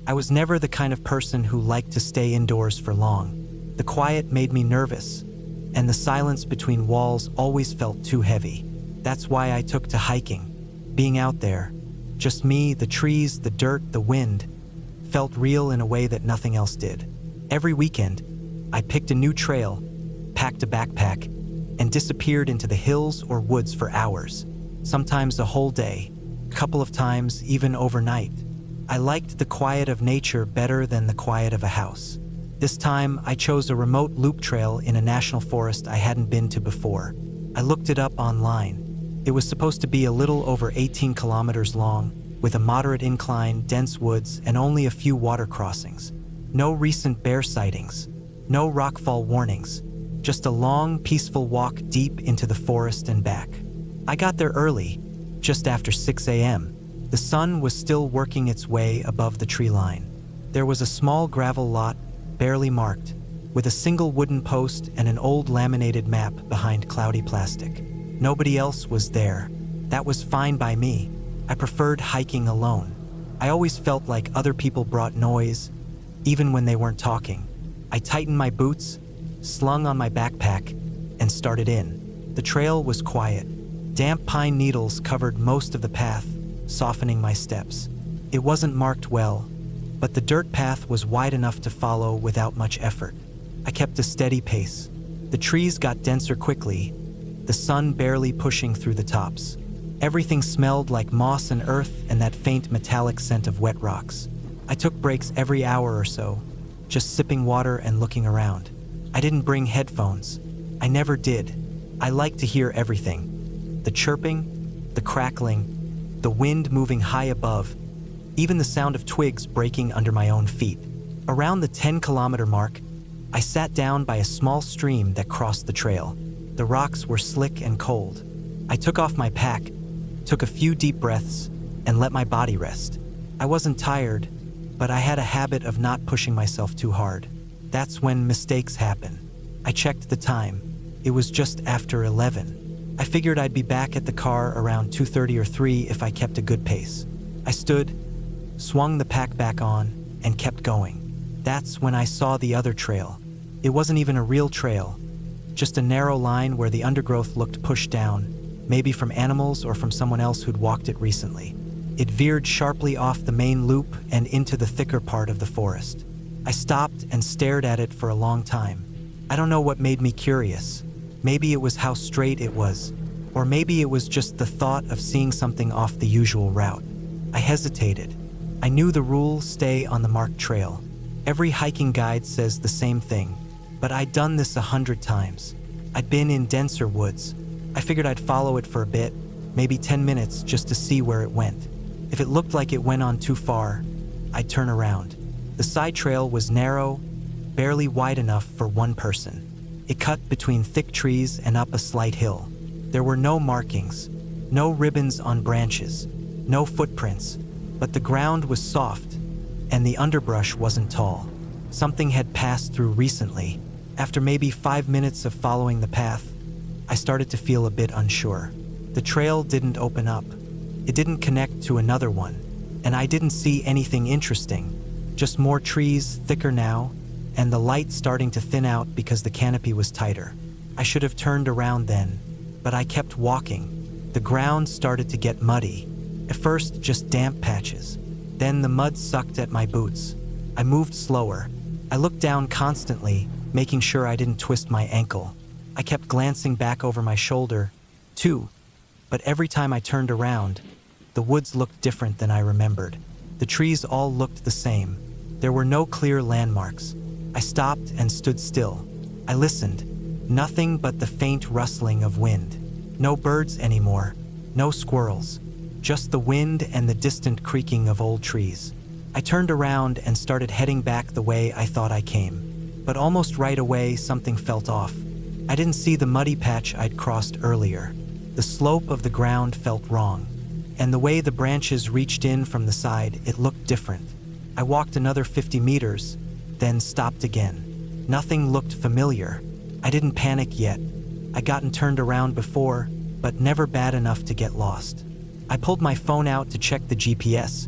I was never the kind of person who liked to stay indoors for long. The quiet made me nervous, and the silence between walls always felt too heavy. That's why I took to hiking. Being out there, just me, the trees, the dirt, the wind, felt real in a way that nothing else did. Every weekend, I picked a new trail, packed a backpack, and disappeared into the hills or woods for hours, sometimes a whole day, a couple of times even overnight. I liked the quiet of nature better than the quiet of a house. This time, I chose a remote loop trail in a national forest I hadn't been to before. I looked it up online. It was supposed to be a little over 18 kilometers long, with a moderate incline, dense woods, and only a few water crossings. No recent bear sightings, no rockfall warnings, just a long, peaceful walk deep into the forest and back. I got there early, just after 6 a.m. The sun was still working its way above the tree line. There was a small gravel lot, barely marked, with a single wooden post and an old laminated map behind cloudy plastic. Nobody else was there. That was fine by me. I preferred hiking alone. I always felt like other people brought noise, even when they weren't talking. I tightened my boots, slung on my backpack, and started in. The trail was quiet. Damp pine needles covered most of the path, softening my steps. It wasn't marked well, but the dirt path was wide enough to follow without much effort. I kept a steady pace. The trees got denser quickly, the sun barely pushing through the tops. Everything smelled like moss and earth and that faint metallic scent of wet rocks. I took breaks every hour or so, just sipping water and looking around. I didn't bring headphones. I never did. I like to hear everything. The chirping, the crackling, the wind moving high above, even the sound of twigs breaking under my own feet. Around the 10-kilometer mark, I sat down by a small stream that crossed the trail. The rocks were slick and cold. I took off my pack, took a few deep breaths, and let my body rest. I wasn't tired, but I had a habit of not pushing myself too hard. That's when mistakes happen. I checked the time. It was just after 11. I figured I'd be back at the car around 2:30 or 3 if I kept a good pace. I stood, swung the pack back on, and kept going. That's when I saw the other trail. It wasn't even a real trail, just a narrow line where the undergrowth looked pushed down, maybe from animals or from someone else who'd walked it recently. It veered sharply off the main loop and into the thicker part of the forest. I stopped and stared at it for a long time. I don't know what made me curious. Maybe it was how straight it was, or maybe it was just the thought of seeing something off the usual route. I hesitated. I knew the rule: stay on the marked trail. Every hiking guide says the same thing, but I'd done this 100 times. I'd been in denser woods. I figured I'd follow it for a bit, maybe 10 minutes, just to see where it went. If it looked like it went on too far, I'd turn around. The side trail was narrow, barely wide enough for one person. It cut between thick trees and up a slight hill. There were no markings, no ribbons on branches, no footprints, but the ground was soft, and the underbrush wasn't tall. Something had passed through recently. After maybe 5 minutes of following the path, I started to feel a bit unsure. The trail didn't open up. It didn't connect to another one, and I didn't see anything interesting. Just more trees, thicker now, and the light starting to thin out because the canopy was tighter. I should have turned around then, but I kept walking. The ground started to get muddy. At first, just damp patches. Then the mud sucked at my boots. I moved slower. I looked down constantly, making sure I didn't twist my ankle. I kept glancing back over my shoulder, too, but every time I turned around, the woods looked different than I remembered. The trees all looked the same. There were no clear landmarks. I stopped and stood still. I listened. Nothing but the faint rustling of wind. No birds anymore, no squirrels, just the wind and the distant creaking of old trees. I turned around and started heading back the way I thought I came. But almost right away, something felt off. I didn't see the muddy patch I'd crossed earlier. The slope of the ground felt wrong, and the way the branches reached in from the side, it looked different. I walked another 50 meters, then stopped again. Nothing looked familiar. I didn't panic yet. I'd gotten turned around before, but never bad enough to get lost. I pulled my phone out to check the GPS,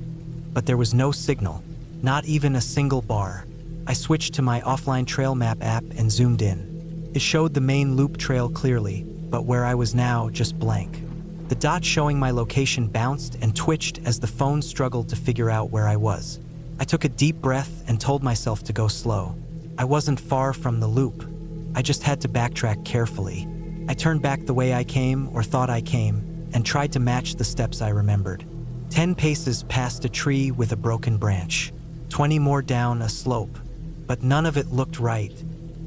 but there was no signal, Not even a single bar. I switched to my offline trail map app and zoomed in. It showed the main loop trail clearly, but where I was now, just blank. The dot showing my location bounced and twitched as the phone struggled to figure out where I was. I took a deep breath and told myself to go slow. I wasn't far from the loop. I just had to backtrack carefully. I turned back the way I came, or thought I came, and tried to match the steps I remembered. 10 paces past a tree with a broken branch. 20 more down a slope. But none of it looked right.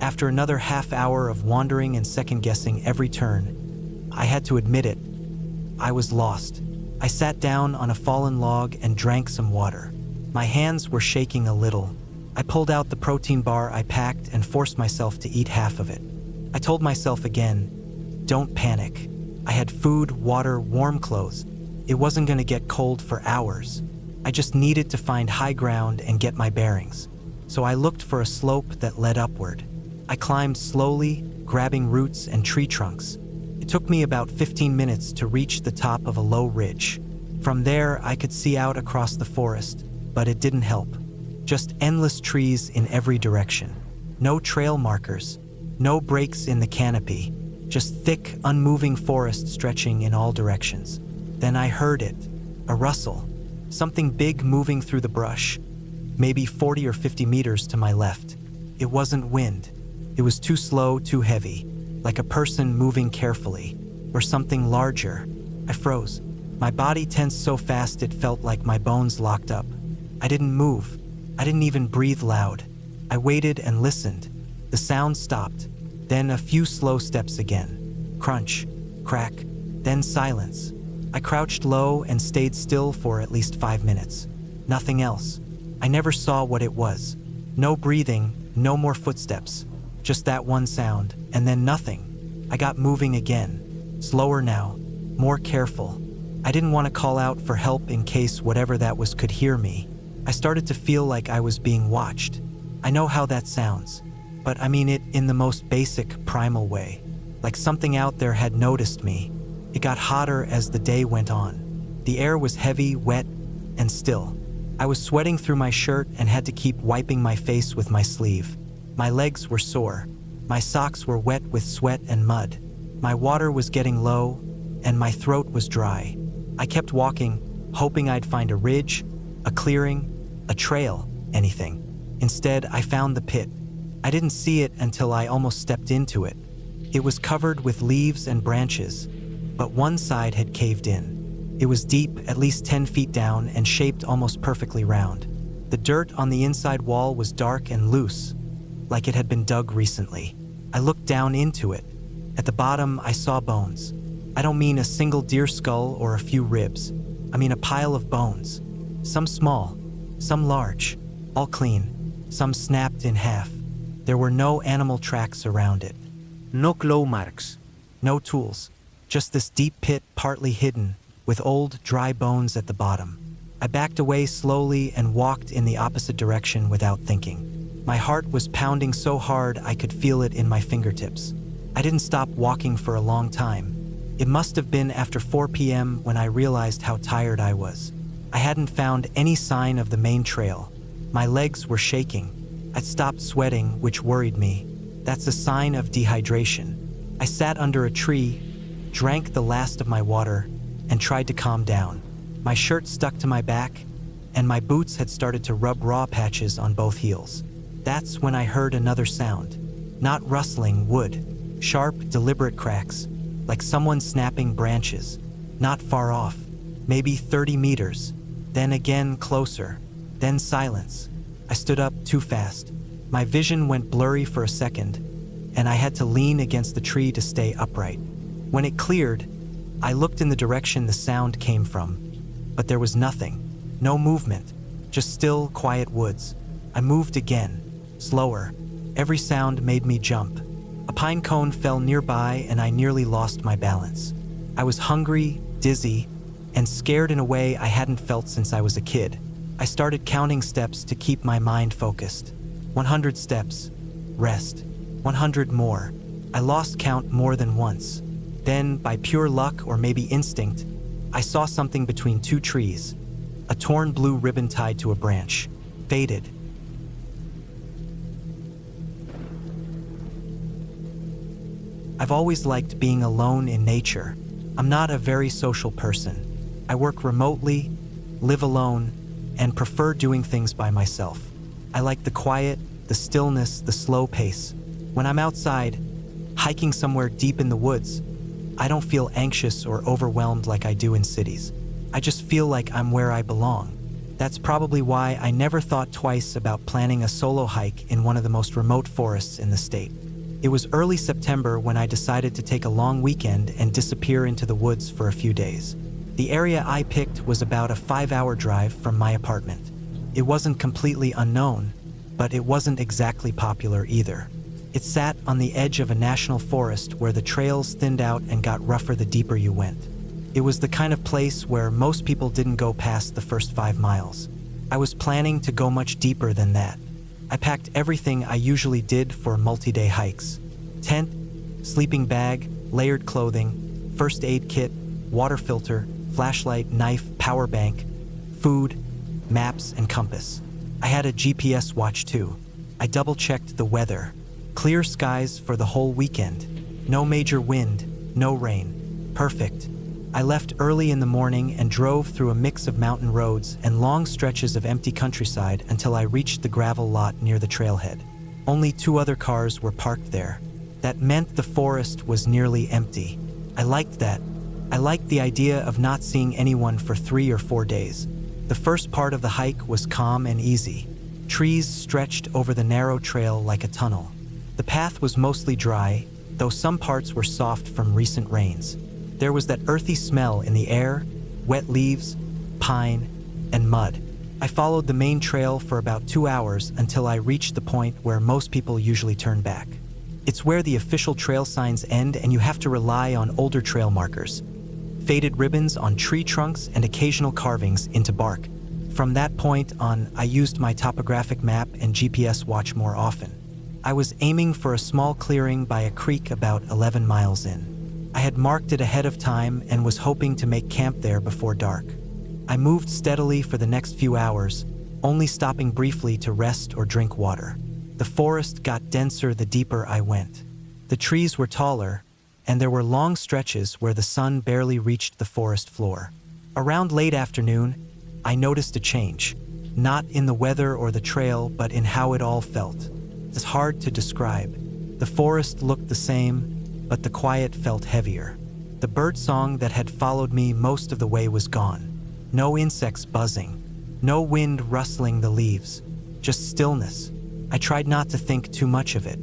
After another half hour of wandering and second-guessing every turn, I had to admit it. I was lost. I sat down on a fallen log and drank some water. My hands were shaking a little. I pulled out the protein bar I packed and forced myself to eat half of it. I told myself again, don't panic. I had food, water, warm clothes. It wasn't going to get cold for hours. I just needed to find high ground and get my bearings. So I looked for a slope that led upward. I climbed slowly, grabbing roots and tree trunks. It took me about 15 minutes to reach the top of a low ridge. From there, I could see out across the forest, but it didn't help. Just endless trees in every direction. No trail markers, no breaks in the canopy, just thick, unmoving forest stretching in all directions. Then I heard it, a rustle, something big moving through the brush, maybe 40 or 50 meters to my left. It wasn't wind. It was too slow, too heavy, like a person moving carefully, or something larger. I froze. My body tensed so fast it felt like my bones locked up. I didn't move. I didn't even breathe loud. I waited and listened. The sound stopped. Then a few slow steps again. Crunch, crack, then silence. I crouched low and stayed still for at least 5 minutes. Nothing else. I never saw what it was. No breathing, no more footsteps. Just that one sound, and then nothing. I got moving again. Slower now, more careful. I didn't want to call out for help in case whatever that was could hear me. I started to feel like I was being watched. I know how that sounds, but I mean it in the most basic, primal way. Like something out there had noticed me. It got hotter as the day went on. The air was heavy, wet, and still. I was sweating through my shirt and had to keep wiping my face with my sleeve. My legs were sore. My socks were wet with sweat and mud. My water was getting low, and my throat was dry. I kept walking, hoping I'd find a ridge, a clearing, a trail, anything. Instead, I found the pit. I didn't see it until I almost stepped into it. It was covered with leaves and branches, but one side had caved in. It was deep, at least 10 feet down, and shaped almost perfectly round. The dirt on the inside wall was dark and loose, like it had been dug recently. I looked down into it. At the bottom, I saw bones. I don't mean a single deer skull or a few ribs. I mean a pile of bones. Some small, some large, all clean, some snapped in half. There were no animal tracks around it. No claw marks. No tools. Just this deep pit partly hidden, with old, dry bones at the bottom. I backed away slowly and walked in the opposite direction without thinking. My heart was pounding so hard I could feel it in my fingertips. I didn't stop walking for a long time. It must have been after 4 p.m. when I realized how tired I was. I hadn't found any sign of the main trail. My legs were shaking. I'd stopped sweating, which worried me. That's a sign of dehydration. I sat under a tree, drank the last of my water, and tried to calm down. My shirt stuck to my back, and my boots had started to rub raw patches on both heels. That's when I heard another sound. Not rustling wood, sharp, deliberate cracks, like someone snapping branches. Not far off, maybe 30 meters. Then again closer, then silence. I stood up too fast. My vision went blurry for a second, and I had to lean against the tree to stay upright. When it cleared, I looked in the direction the sound came from, but there was nothing. No movement, just still, quiet woods. I moved again, slower. Every sound made me jump. A pine cone fell nearby and I nearly lost my balance. I was hungry, dizzy, and scared in a way I hadn't felt since I was a kid. I started counting steps to keep my mind focused. 100 steps. Rest. 100 more. I lost count more than once. Then, by pure luck or maybe instinct, I saw something between two trees. A torn blue ribbon tied to a branch. faded. I've always liked being alone in nature. I'm not a very social person. I work remotely, live alone, and prefer doing things by myself. I like the quiet, the stillness, the slow pace. When I'm outside, hiking somewhere deep in the woods, I don't feel anxious or overwhelmed like I do in cities. I just feel like I'm where I belong. That's probably why I never thought twice about planning a solo hike in one of the most remote forests in the state. It was early September when I decided to take a long weekend and disappear into the woods for a few days. The area I picked was about a 5-hour drive from my apartment. It wasn't completely unknown, but it wasn't exactly popular either. It sat on the edge of a national forest where the trails thinned out and got rougher the deeper you went. It was the kind of place where most people didn't go past the first 5 miles. I was planning to go much deeper than that. I packed everything I usually did for multi-day hikes. Tent, sleeping bag, layered clothing, first aid kit, water filter, flashlight, knife, power bank, food, maps, and compass. I had a GPS watch too. I double-checked the weather. Clear skies for the whole weekend. No major wind, no rain. Perfect. I left early in the morning and drove through a mix of mountain roads and long stretches of empty countryside until I reached the gravel lot near the trailhead. Only 2 other cars were parked there. That meant the forest was nearly empty. I liked that. I liked the idea of not seeing anyone for 3 or 4 days. The first part of the hike was calm and easy. Trees stretched over the narrow trail like a tunnel. The path was mostly dry, though some parts were soft from recent rains. There was that earthy smell in the air, wet leaves, pine, and mud. I followed the main trail for about 2 hours until I reached the point where most people usually turn back. It's where the official trail signs end and you have to rely on older trail markers, faded ribbons on tree trunks, and occasional carvings into bark. From that point on, I used my topographic map and GPS watch more often. I was aiming for a small clearing by a creek about 11 miles in. I had marked it ahead of time and was hoping to make camp there before dark. I moved steadily for the next few hours, only stopping briefly to rest or drink water. The forest got denser the deeper I went. The trees were taller, and there were long stretches where the sun barely reached the forest floor. Around late afternoon, I noticed a change, not in the weather or the trail, but in how it all felt. It's hard to describe. The forest looked the same, but the quiet felt heavier. The bird song that had followed me most of the way was gone. No insects buzzing, no wind rustling the leaves, just stillness. I tried not to think too much of it.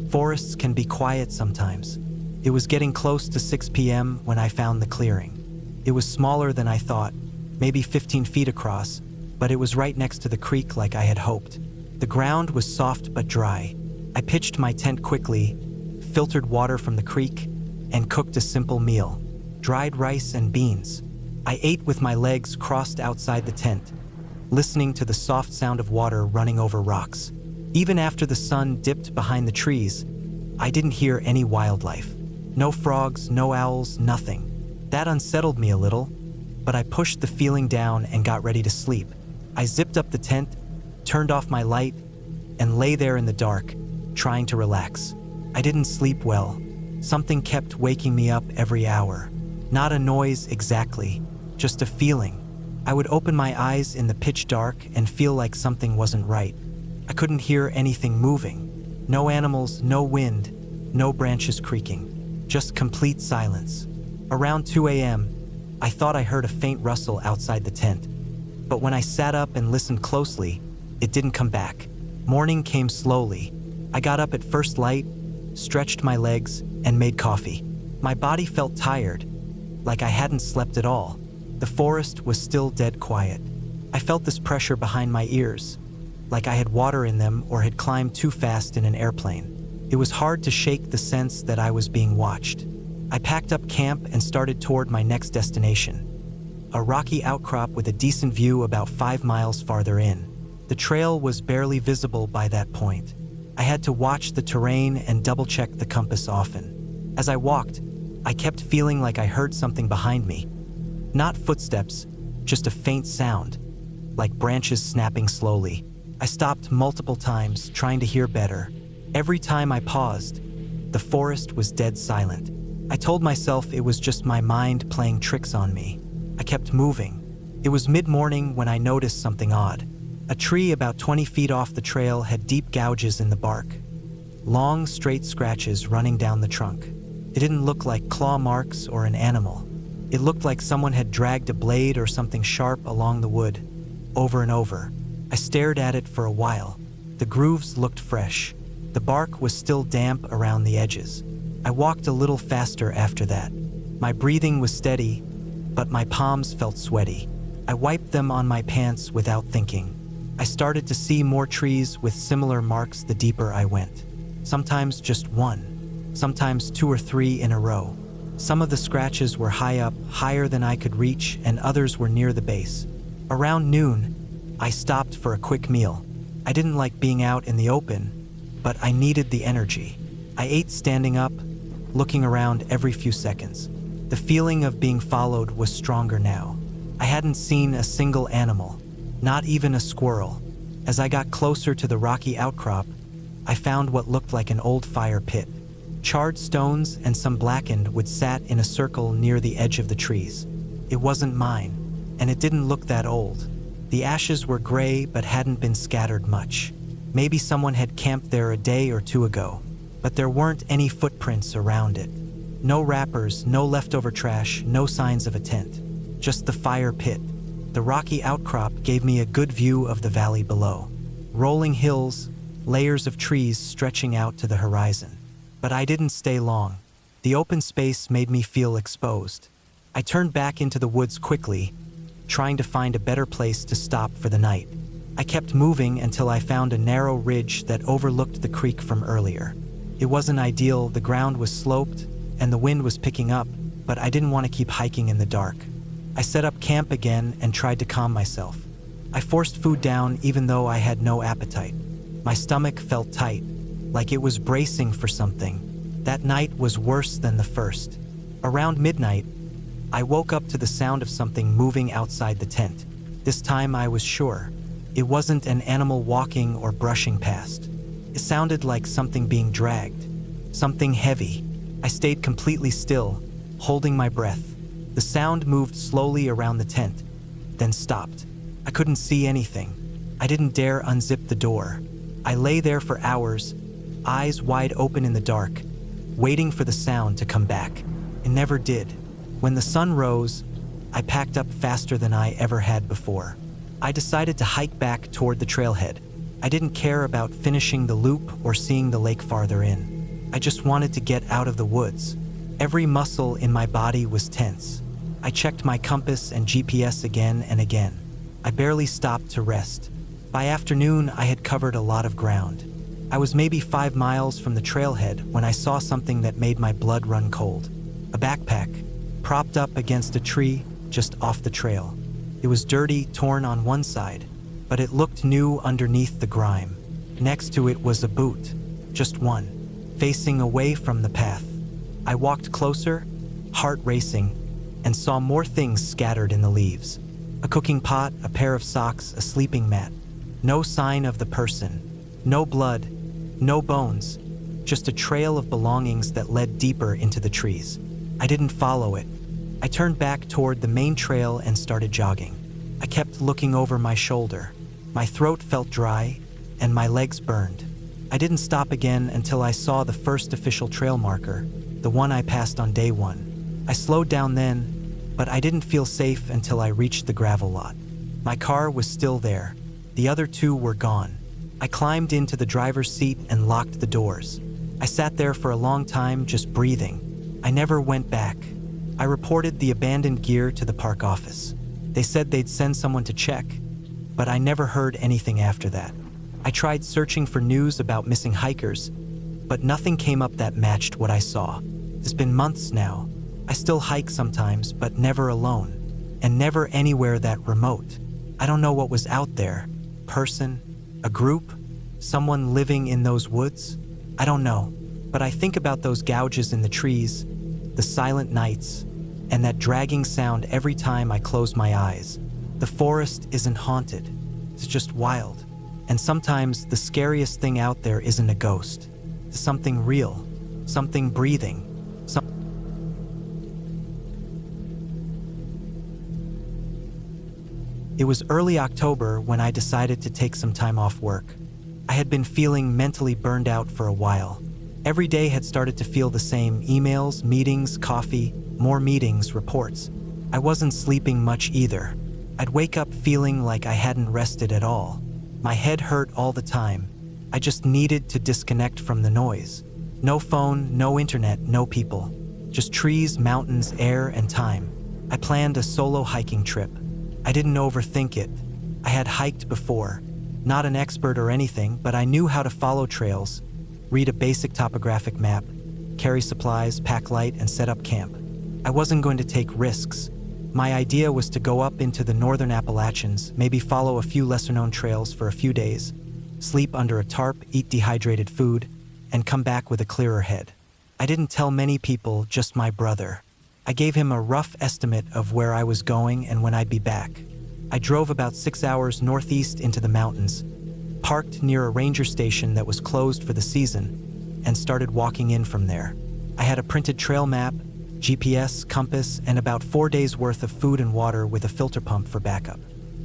Forests can be quiet sometimes. It was getting close to 6 p.m. when I found the clearing. It was smaller than I thought, maybe 15 feet across, but it was right next to the creek like I had hoped. The ground was soft but dry. I pitched my tent quickly, filtered water from the creek, and cooked a simple meal, dried rice and beans. I ate with my legs crossed outside the tent, listening to the soft sound of water running over rocks. Even after the sun dipped behind the trees, I didn't hear any wildlife. No frogs, no owls, nothing. That unsettled me a little, but I pushed the feeling down and got ready to sleep. I zipped up the tent, turned off my light, and lay there in the dark, trying to relax. I didn't sleep well. Something kept waking me up every hour. Not a noise exactly, just a feeling. I would open my eyes in the pitch dark and feel like something wasn't right. I couldn't hear anything moving. No animals, no wind, no branches creaking. Just complete silence. Around 2 a.m., I thought I heard a faint rustle outside the tent. But when I sat up and listened closely, it didn't come back. Morning came slowly. I got up at first light, stretched my legs, and made coffee. My body felt tired, like I hadn't slept at all. The forest was still dead quiet. I felt this pressure behind my ears, like I had water in them or had climbed too fast in an airplane. It was hard to shake the sense that I was being watched. I packed up camp and started toward my next destination, a rocky outcrop with a decent view about 5 miles farther in. The trail was barely visible by that point. I had to watch the terrain and double-check the compass often. As I walked, I kept feeling like I heard something behind me. Not footsteps, just a faint sound, like branches snapping slowly. I stopped multiple times, trying to hear better. Every time I paused, the forest was dead silent. I told myself it was just my mind playing tricks on me. I kept moving. It was mid-morning when I noticed something odd. A tree about 20 feet off the trail had deep gouges in the bark. Long, straight scratches running down the trunk. It didn't look like claw marks or an animal. It looked like someone had dragged a blade or something sharp along the wood, over and over. I stared at it for a while. The grooves looked fresh. The bark was still damp around the edges. I walked a little faster after that. My breathing was steady, but my palms felt sweaty. I wiped them on my pants without thinking. I started to see more trees with similar marks the deeper I went. Sometimes just one, sometimes 2 or 3 in a row. Some of the scratches were high up, higher than I could reach, and others were near the base. Around noon, I stopped for a quick meal. I didn't like being out in the open, but I needed the energy. I ate standing up, looking around every few seconds. The feeling of being followed was stronger now. I hadn't seen a single animal, not even a squirrel. As I got closer to the rocky outcrop, I found what looked like an old fire pit. Charred stones and some blackened wood sat in a circle near the edge of the trees. It wasn't mine, and it didn't look that old. The ashes were gray but hadn't been scattered much. Maybe someone had camped there a day or 2 ago, but there weren't any footprints around it. No wrappers, no leftover trash, no signs of a tent. Just the fire pit. The rocky outcrop gave me a good view of the valley below. Rolling hills, layers of trees stretching out to the horizon. But I didn't stay long. The open space made me feel exposed. I turned back into the woods quickly, trying to find a better place to stop for the night. I kept moving until I found a narrow ridge that overlooked the creek from earlier. It wasn't ideal, the ground was sloped and the wind was picking up, but I didn't want to keep hiking in the dark. I set up camp again and tried to calm myself. I forced food down even though I had no appetite. My stomach felt tight, like it was bracing for something. That night was worse than the first. Around midnight, I woke up to the sound of something moving outside the tent. This time I was sure. It wasn't an animal walking or brushing past. It sounded like something being dragged, something heavy. I stayed completely still, holding my breath. The sound moved slowly around the tent, then stopped. I couldn't see anything. I didn't dare unzip the door. I lay there for hours, eyes wide open in the dark, waiting for the sound to come back. It never did. When the sun rose, I packed up faster than I ever had before. I decided to hike back toward the trailhead. I didn't care about finishing the loop or seeing the lake farther in. I just wanted to get out of the woods. Every muscle in my body was tense. I checked my compass and GPS again and again. I barely stopped to rest. By afternoon, I had covered a lot of ground. I was maybe 5 miles from the trailhead when I saw something that made my blood run cold. A backpack, propped up against a tree just off the trail. It was dirty, torn on one side, but it looked new underneath the grime. Next to it was a boot, just one, facing away from the path. I walked closer, heart racing, and saw more things scattered in the leaves. A cooking pot, a pair of socks, a sleeping mat. No sign of the person. No blood, no bones, just a trail of belongings that led deeper into the trees. I didn't follow it. I turned back toward the main trail and started jogging. I kept looking over my shoulder. My throat felt dry, and my legs burned. I didn't stop again until I saw the first official trail marker, the one I passed on day 1. I slowed down then, but I didn't feel safe until I reached the gravel lot. My car was still there. The other 2 were gone. I climbed into the driver's seat and locked the doors. I sat there for a long time, just breathing. I never went back. I reported the abandoned gear to the park office. They said they'd send someone to check, but I never heard anything after that. I tried searching for news about missing hikers, but nothing came up that matched what I saw. It's been months now. I still hike sometimes, but never alone, and never anywhere that remote. I don't know what was out there. Person, a group, someone living in those woods? I don't know, but I think about those gouges in the trees, the silent nights, and that dragging sound every time I close my eyes. The forest isn't haunted. It's just wild. And sometimes the scariest thing out there isn't a ghost. It's something real, something breathing. It was early October when I decided to take some time off work. I had been feeling mentally burned out for a while. Every day had started to feel the same: emails, meetings, coffee, more meetings, reports. I wasn't sleeping much either. I'd wake up feeling like I hadn't rested at all. My head hurt all the time. I just needed to disconnect from the noise. No phone, no internet, no people. Just trees, mountains, air, and time. I planned a solo hiking trip. I didn't overthink it. I had hiked before. Not an expert or anything, but I knew how to follow trails, read a basic topographic map, carry supplies, pack light, and set up camp. I wasn't going to take risks. My idea was to go up into the northern Appalachians, maybe follow a few lesser-known trails for a few days, sleep under a tarp, eat dehydrated food, and come back with a clearer head. I didn't tell many people, just my brother. I gave him a rough estimate of where I was going and when I'd be back. I drove about 6 hours northeast into the mountains, parked near a ranger station that was closed for the season, and started walking in from there. I had a printed trail map, GPS, compass, and about 4 days' worth of food and water with a filter pump for backup.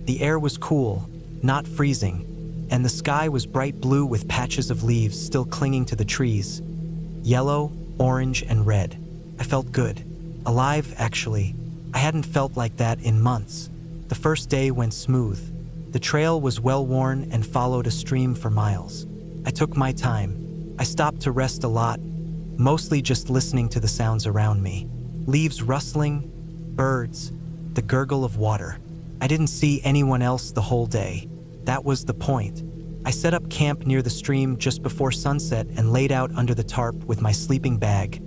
The air was cool, not freezing, and the sky was bright blue with patches of leaves still clinging to the trees. Yellow, orange, and red. I felt good. Alive, actually. I hadn't felt like that in months. The first day went smooth. The trail was well-worn and followed a stream for miles. I took my time. I stopped to rest a lot, mostly just listening to the sounds around me. Leaves rustling, birds, the gurgle of water. I didn't see anyone else the whole day. That was the point. I set up camp near the stream just before sunset and laid out under the tarp with my sleeping bag,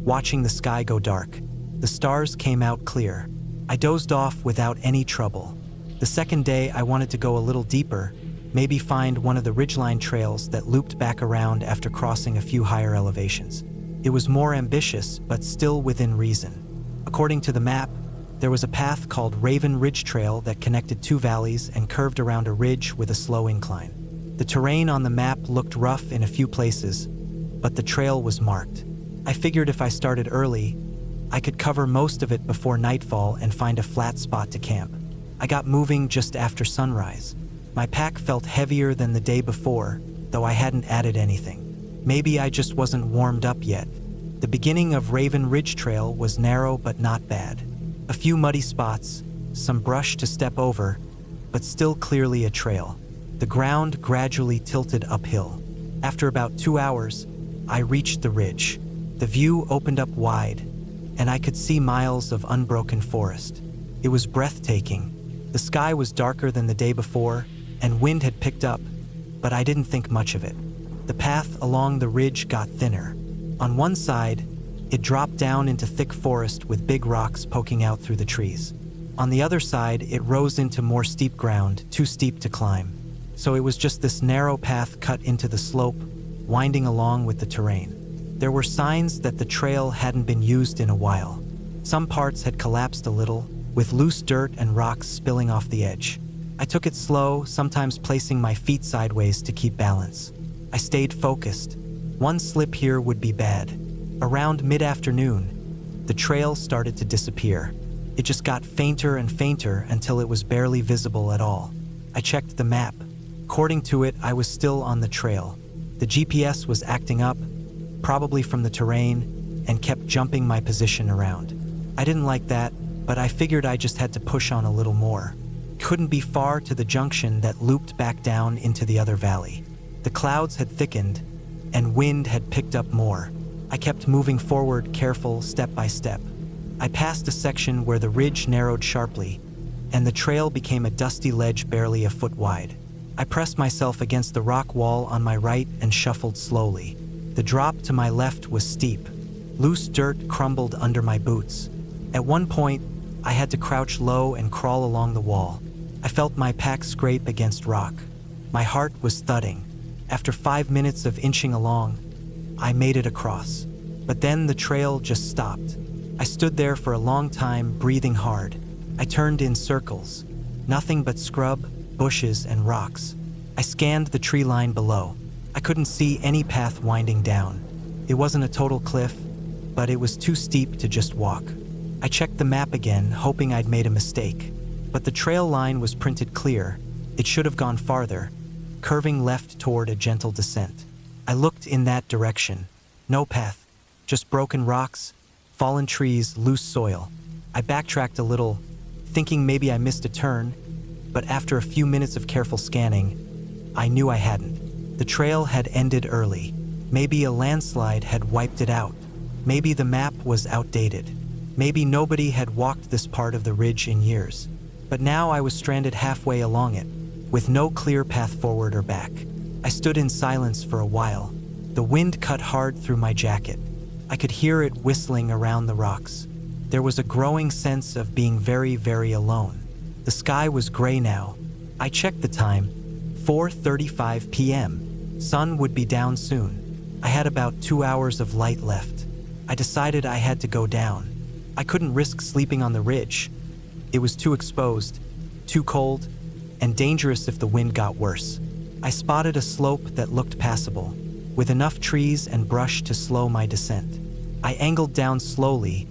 watching the sky go dark. The stars came out clear. I dozed off without any trouble. The second day, I wanted to go a little deeper, maybe find one of the ridgeline trails that looped back around after crossing a few higher elevations. It was more ambitious, but still within reason. According to the map, there was a path called Raven Ridge Trail that connected two valleys and curved around a ridge with a slow incline. The terrain on the map looked rough in a few places, but the trail was marked. I figured if I started early, I could cover most of it before nightfall and find a flat spot to camp. I got moving just after sunrise. My pack felt heavier than the day before, though I hadn't added anything. Maybe I just wasn't warmed up yet. The beginning of Raven Ridge Trail was narrow but not bad. A few muddy spots, some brush to step over, but still clearly a trail. The ground gradually tilted uphill. After about 2 hours, I reached the ridge. The view opened up wide, and I could see miles of unbroken forest. It was breathtaking. The sky was darker than the day before, and wind had picked up, but I didn't think much of it. The path along the ridge got thinner. On one side, it dropped down into thick forest with big rocks poking out through the trees. On the other side, it rose into more steep ground, too steep to climb. So it was just this narrow path cut into the slope, winding along with the terrain. There were signs that the trail hadn't been used in a while. Some parts had collapsed a little, with loose dirt and rocks spilling off the edge. I took it slow, sometimes placing my feet sideways to keep balance. I stayed focused. One slip here would be bad. Around mid-afternoon, the trail started to disappear. It just got fainter and fainter until it was barely visible at all. I checked the map. According to it, I was still on the trail. The GPS was acting up, probably from the terrain, and kept jumping my position around. I didn't like that, but I figured I just had to push on a little more. Couldn't be far to the junction that looped back down into the other valley. The clouds had thickened, and wind had picked up more. I kept moving forward, careful, step by step. I passed a section where the ridge narrowed sharply, and the trail became a dusty ledge barely a foot wide. I pressed myself against the rock wall on my right and shuffled slowly. The drop to my left was steep. Loose dirt crumbled under my boots. At one point, I had to crouch low and crawl along the wall. I felt my pack scrape against rock. My heart was thudding. After 5 minutes of inching along, I made it across. But then the trail just stopped. I stood there for a long time, breathing hard. I turned in circles. Nothing but scrub, bushes, and rocks. I scanned the tree line below. I couldn't see any path winding down. It wasn't a total cliff, but it was too steep to just walk. I checked the map again, hoping I'd made a mistake. But the trail line was printed clear. It should have gone farther, curving left toward a gentle descent. I looked in that direction. No path, just broken rocks, fallen trees, loose soil. I backtracked a little, thinking maybe I missed a turn, but after a few minutes of careful scanning, I knew I hadn't. The trail had ended early. Maybe a landslide had wiped it out. Maybe the map was outdated. Maybe nobody had walked this part of the ridge in years. But now I was stranded halfway along it, with no clear path forward or back. I stood in silence for a while. The wind cut hard through my jacket. I could hear it whistling around the rocks. There was a growing sense of being very, very alone. The sky was gray now. I checked the time, 4:35 p.m. Sun would be down soon. I had about 2 hours of light left. I decided I had to go down. I couldn't risk sleeping on the ridge. It was too exposed, too cold, and dangerous if the wind got worse. I spotted a slope that looked passable, with enough trees and brush to slow my descent. I angled down slowly,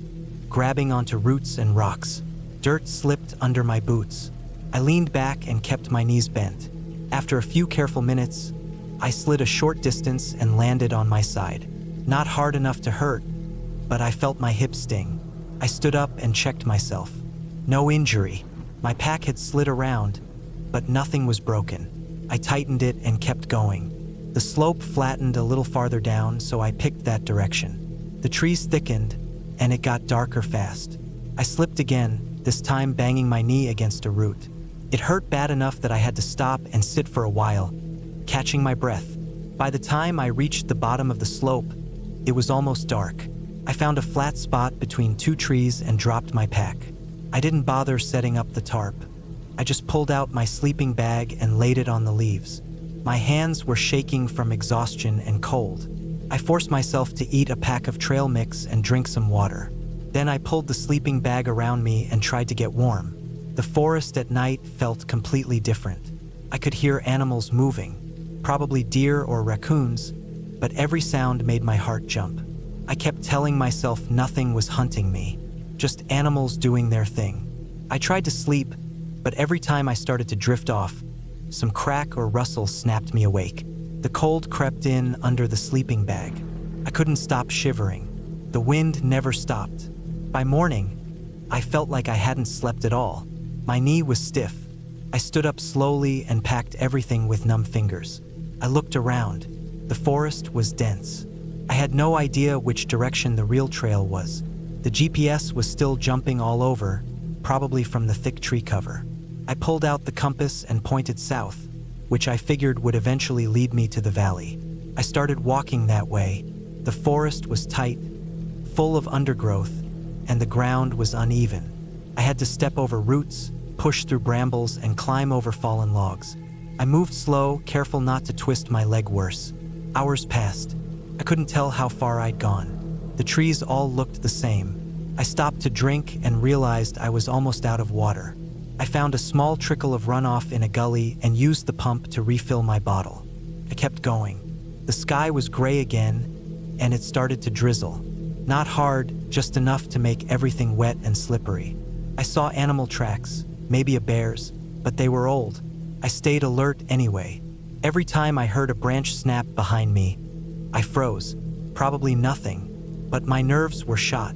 grabbing onto roots and rocks. Dirt slipped under my boots. I leaned back and kept my knees bent. After a few careful minutes, I slid a short distance and landed on my side. Not hard enough to hurt, but I felt my hips sting. I stood up and checked myself. No injury. My pack had slid around, but nothing was broken. I tightened it and kept going. The slope flattened a little farther down, so I picked that direction. The trees thickened, and it got darker fast. I slipped again, this time banging my knee against a root. It hurt bad enough that I had to stop and sit for a while, catching my breath. By the time I reached the bottom of the slope, it was almost dark. I found a flat spot between two trees and dropped my pack. I didn't bother setting up the tarp. I just pulled out my sleeping bag and laid it on the leaves. My hands were shaking from exhaustion and cold. I forced myself to eat a pack of trail mix and drink some water. Then I pulled the sleeping bag around me and tried to get warm. The forest at night felt completely different. I could hear animals moving, probably deer or raccoons, but every sound made my heart jump. I kept telling myself nothing was hunting me, just animals doing their thing. I tried to sleep, but every time I started to drift off, some crack or rustle snapped me awake. The cold crept in under the sleeping bag. I couldn't stop shivering. The wind never stopped. By morning, I felt like I hadn't slept at all. My knee was stiff. I stood up slowly and packed everything with numb fingers. I looked around. The forest was dense. I had no idea which direction the real trail was. The GPS was still jumping all over, probably from the thick tree cover. I pulled out the compass and pointed south, which I figured would eventually lead me to the valley. I started walking that way. The forest was tight, full of undergrowth, and the ground was uneven. I had to step over roots, push through brambles, and climb over fallen logs. I moved slow, careful not to twist my leg worse. Hours passed. I couldn't tell how far I'd gone. The trees all looked the same. I stopped to drink and realized I was almost out of water. I found a small trickle of runoff in a gully and used the pump to refill my bottle. I kept going. The sky was gray again, and it started to drizzle. Not hard, just enough to make everything wet and slippery. I saw animal tracks, maybe a bear's, but they were old. I stayed alert anyway. Every time I heard a branch snap behind me, I froze. Probably nothing, but my nerves were shot.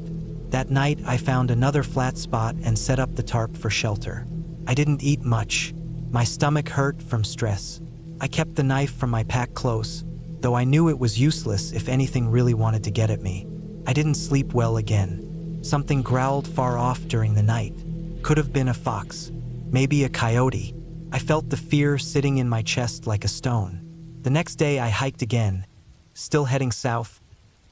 That night, I found another flat spot and set up the tarp for shelter. I didn't eat much. My stomach hurt from stress. I kept the knife from my pack close, though I knew it was useless if anything really wanted to get at me. I didn't sleep well again. Something growled far off during the night. Could have been a fox, maybe a coyote. I felt the fear sitting in my chest like a stone. The next day I hiked again, still heading south,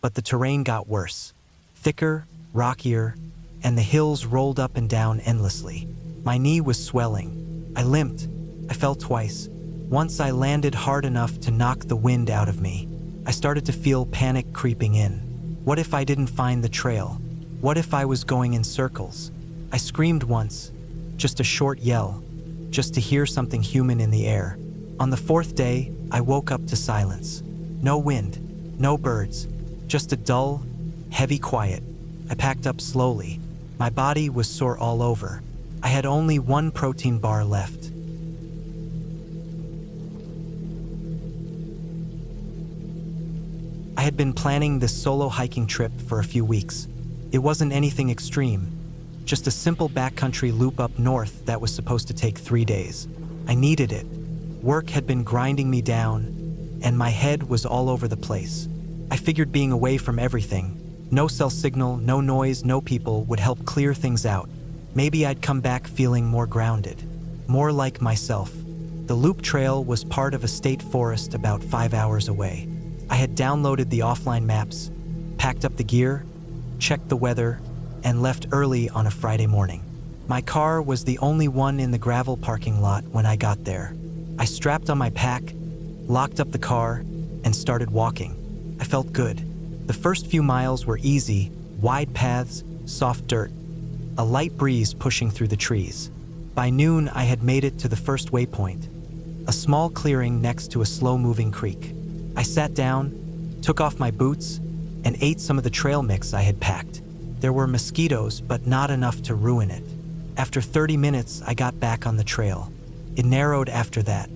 but the terrain got worse. Thicker, rockier, and the hills rolled up and down endlessly. My knee was swelling. I limped. I fell twice. Once I landed hard enough to knock the wind out of me. I started to feel panic creeping in. What if I didn't find the trail? What if I was going in circles? I screamed once, just a short yell, just to hear something human in the air. On the fourth day, I woke up to silence. No wind, no birds, just a dull, heavy quiet. I packed up slowly. My body was sore all over. I had only one protein bar left. I had been planning this solo hiking trip for a few weeks. It wasn't anything extreme, just a simple backcountry loop up north that was supposed to take 3 days. I needed it. Work had been grinding me down, and my head was all over the place. I figured being away from everything, no cell signal, no noise, no people, would help clear things out. Maybe I'd come back feeling more grounded, more like myself. The loop trail was part of a state forest about 5 hours away. I had downloaded the offline maps, packed up the gear, checked the weather, and left early on a Friday morning. My car was the only one in the gravel parking lot when I got there. I strapped on my pack, locked up the car, and started walking. I felt good. The first few miles were easy, wide paths, soft dirt, a light breeze pushing through the trees. By noon, I had made it to the first waypoint, a small clearing next to a slow-moving creek. I sat down, took off my boots, and ate some of the trail mix I had packed. There were mosquitoes, but not enough to ruin it. After 30 minutes, I got back on the trail. It narrowed after that.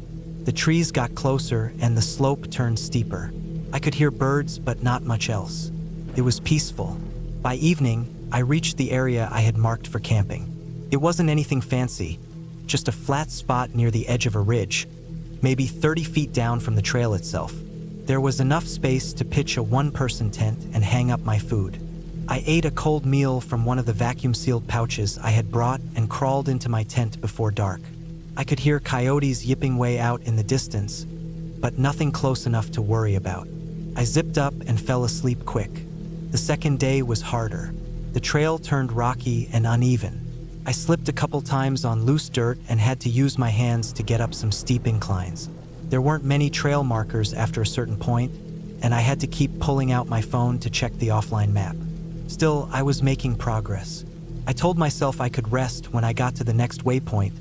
The trees got closer and the slope turned steeper. I could hear birds, but not much else. It was peaceful. By evening, I reached the area I had marked for camping. It wasn't anything fancy, just a flat spot near the edge of a ridge, maybe 30 feet down from the trail itself. There was enough space to pitch a one-person tent and hang up my food. I ate a cold meal from one of the vacuum-sealed pouches I had brought and crawled into my tent before dark. I could hear coyotes yipping way out in the distance, but nothing close enough to worry about. I zipped up and fell asleep quick. The second day was harder. The trail turned rocky and uneven. I slipped a couple times on loose dirt and had to use my hands to get up some steep inclines. There weren't many trail markers after a certain point, and I had to keep pulling out my phone to check the offline map. Still, I was making progress. I told myself I could rest when I got to the next waypoint,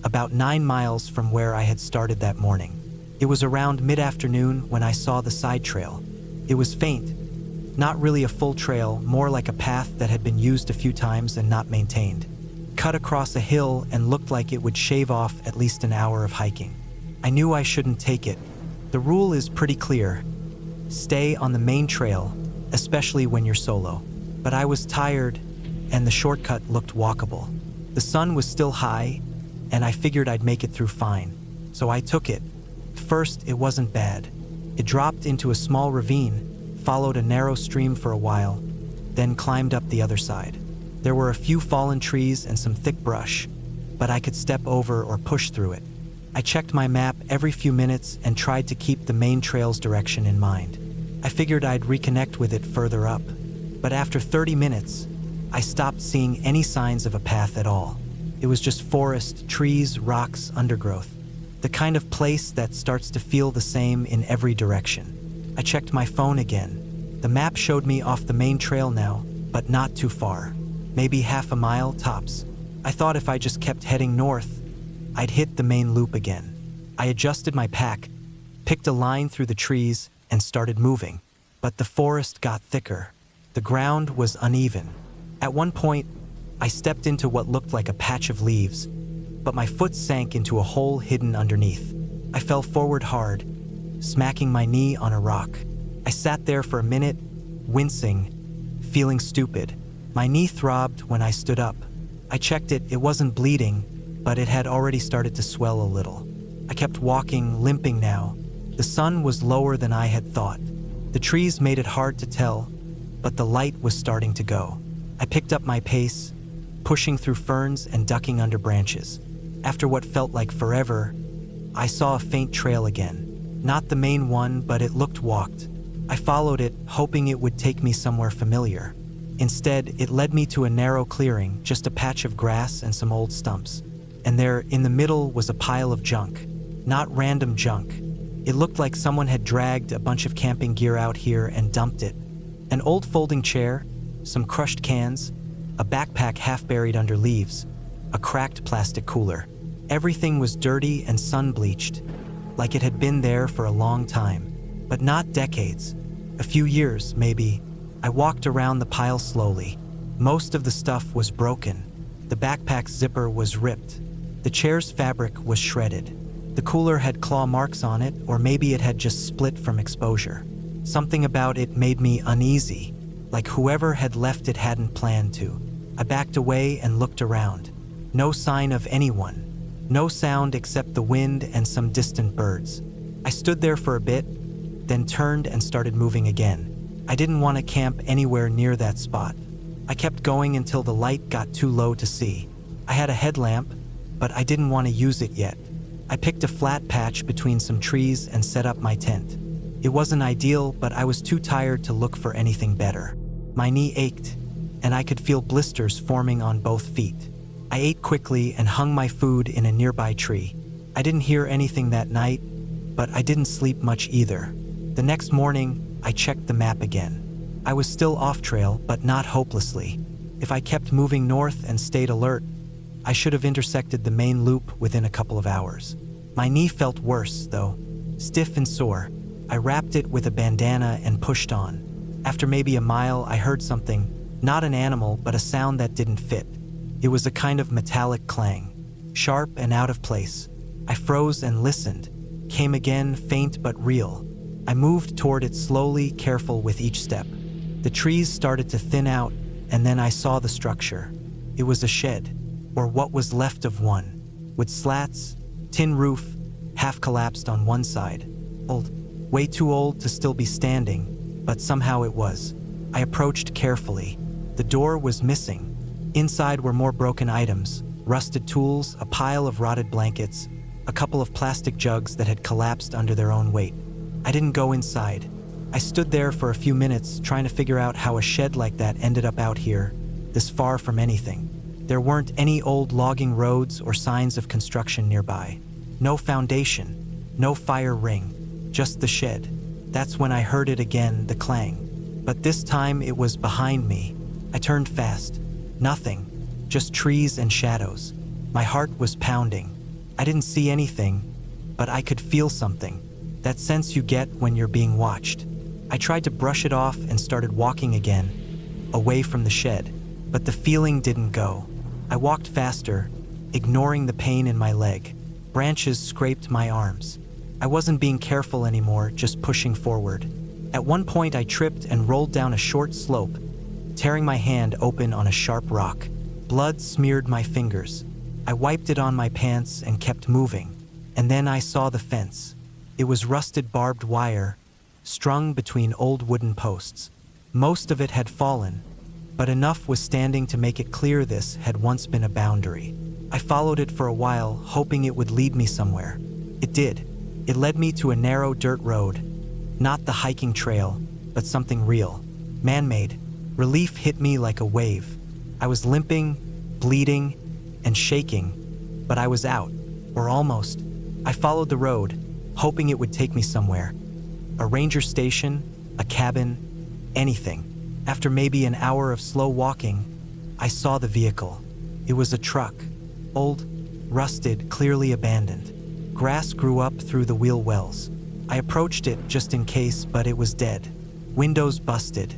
about 9 miles from where I had started that morning. It was around mid-afternoon when I saw the side trail. It was faint, not really a full trail, more like a path that had been used a few times and not maintained. Cut across a hill and looked like it would shave off at least an hour of hiking. I knew I shouldn't take it. The rule is pretty clear. Stay on the main trail, especially when you're solo. But I was tired, and the shortcut looked walkable. The sun was still high, and I figured I'd make it through fine. So I took it. First, it wasn't bad. It dropped into a small ravine, followed a narrow stream for a while, then climbed up the other side. There were a few fallen trees and some thick brush, but I could step over or push through it. I checked my map every few minutes and tried to keep the main trail's direction in mind. I figured I'd reconnect with it further up, but after 30 minutes, I stopped seeing any signs of a path at all. It was just forest, trees, rocks, undergrowth. The kind of place that starts to feel the same in every direction. I checked my phone again. The map showed me off the main trail now, but not too far. Maybe half a mile tops. I thought if I just kept heading north, I'd hit the main loop again. I adjusted my pack, picked a line through the trees, and started moving. But the forest got thicker. The ground was uneven. At one point, I stepped into what looked like a patch of leaves, but my foot sank into a hole hidden underneath. I fell forward hard, smacking my knee on a rock. I sat there for a minute, wincing, feeling stupid. My knee throbbed when I stood up. I checked it, it wasn't bleeding, but it had already started to swell a little. I kept walking, limping now. The sun was lower than I had thought. The trees made it hard to tell, but the light was starting to go. I picked up my pace, pushing through ferns and ducking under branches. After what felt like forever, I saw a faint trail again. Not the main one, but it looked walked. I followed it, hoping it would take me somewhere familiar. Instead, it led me to a narrow clearing, just a patch of grass and some old stumps. And there, in the middle, was a pile of junk. Not random junk. It looked like someone had dragged a bunch of camping gear out here and dumped it. An old folding chair, some crushed cans, a backpack half buried under leaves, a cracked plastic cooler. Everything was dirty and sun-bleached, like it had been there for a long time, but not decades. A few years, maybe. I walked around the pile slowly. Most of the stuff was broken. The backpack's zipper was ripped. The chair's fabric was shredded. The cooler had claw marks on it, or maybe it had just split from exposure. Something about it made me uneasy, like whoever had left it hadn't planned to. I backed away and looked around. No sign of anyone. No sound except the wind and some distant birds. I stood there for a bit, then turned and started moving again. I didn't want to camp anywhere near that spot. I kept going until the light got too low to see. I had a headlamp, but I didn't want to use it yet. I picked a flat patch between some trees and set up my tent. It wasn't ideal, but I was too tired to look for anything better. My knee ached, and I could feel blisters forming on both feet. I ate quickly and hung my food in a nearby tree. I didn't hear anything that night, but I didn't sleep much either. The next morning, I checked the map again. I was still off trail, but not hopelessly. If I kept moving north and stayed alert, I should have intersected the main loop within a couple of hours. My knee felt worse, though, stiff and sore. I wrapped it with a bandana and pushed on. After maybe a mile, I heard something, not an animal, but a sound that didn't fit. It was a kind of metallic clang, sharp and out of place. I froze and listened. Came again, faint but real. I moved toward it slowly, careful with each step. The trees started to thin out, and then I saw the structure. It was a shed, or what was left of one, with slats, tin roof, half collapsed on one side. Old, way too old to still be standing, but somehow it was. I approached carefully. The door was missing. Inside were more broken items, rusted tools, a pile of rotted blankets, a couple of plastic jugs that had collapsed under their own weight. I didn't go inside. I stood there for a few minutes trying to figure out how a shed like that ended up out here, this far from anything. There weren't any old logging roads or signs of construction nearby. No foundation, no fire ring, just the shed. That's when I heard it again, the clang. But this time it was behind me. I turned fast. Nothing, just trees and shadows. My heart was pounding. I didn't see anything, but I could feel something. That sense you get when you're being watched. I tried to brush it off and started walking again, away from the shed, but the feeling didn't go. I walked faster, ignoring the pain in my leg. Branches scraped my arms. I wasn't being careful anymore, just pushing forward. At one point I tripped and rolled down a short slope, tearing my hand open on a sharp rock. Blood smeared my fingers. I wiped it on my pants and kept moving. And then I saw the fence. It was rusted barbed wire, strung between old wooden posts. Most of it had fallen, but enough was standing to make it clear this had once been a boundary. I followed it for a while, hoping it would lead me somewhere. It did. It led me to a narrow dirt road. Not the hiking trail, but something real, man-made. Relief hit me like a wave. I was limping, bleeding, and shaking, but I was out, or almost. I followed the road, hoping it would take me somewhere. A ranger station, a cabin, anything. After maybe an hour of slow walking, I saw the vehicle. It was a truck, old, rusted, clearly abandoned. Grass grew up through the wheel wells. I approached it just in case, but it was dead. Windows busted.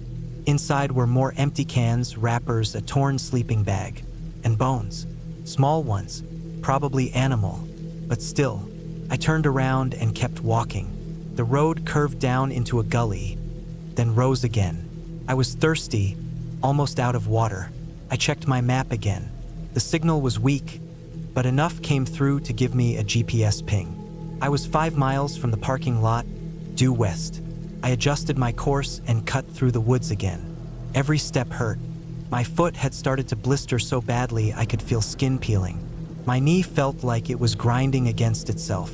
Inside were more empty cans, wrappers, a torn sleeping bag, and bones. Small ones, probably animal, but still. I turned around and kept walking. The road curved down into a gully, then rose again. I was thirsty, almost out of water. I checked my map again. The signal was weak, but enough came through to give me a GPS ping. I was 5 miles from the parking lot, due west. I adjusted my course and cut through the woods again. Every step hurt. My foot had started to blister so badly I could feel skin peeling. My knee felt like it was grinding against itself.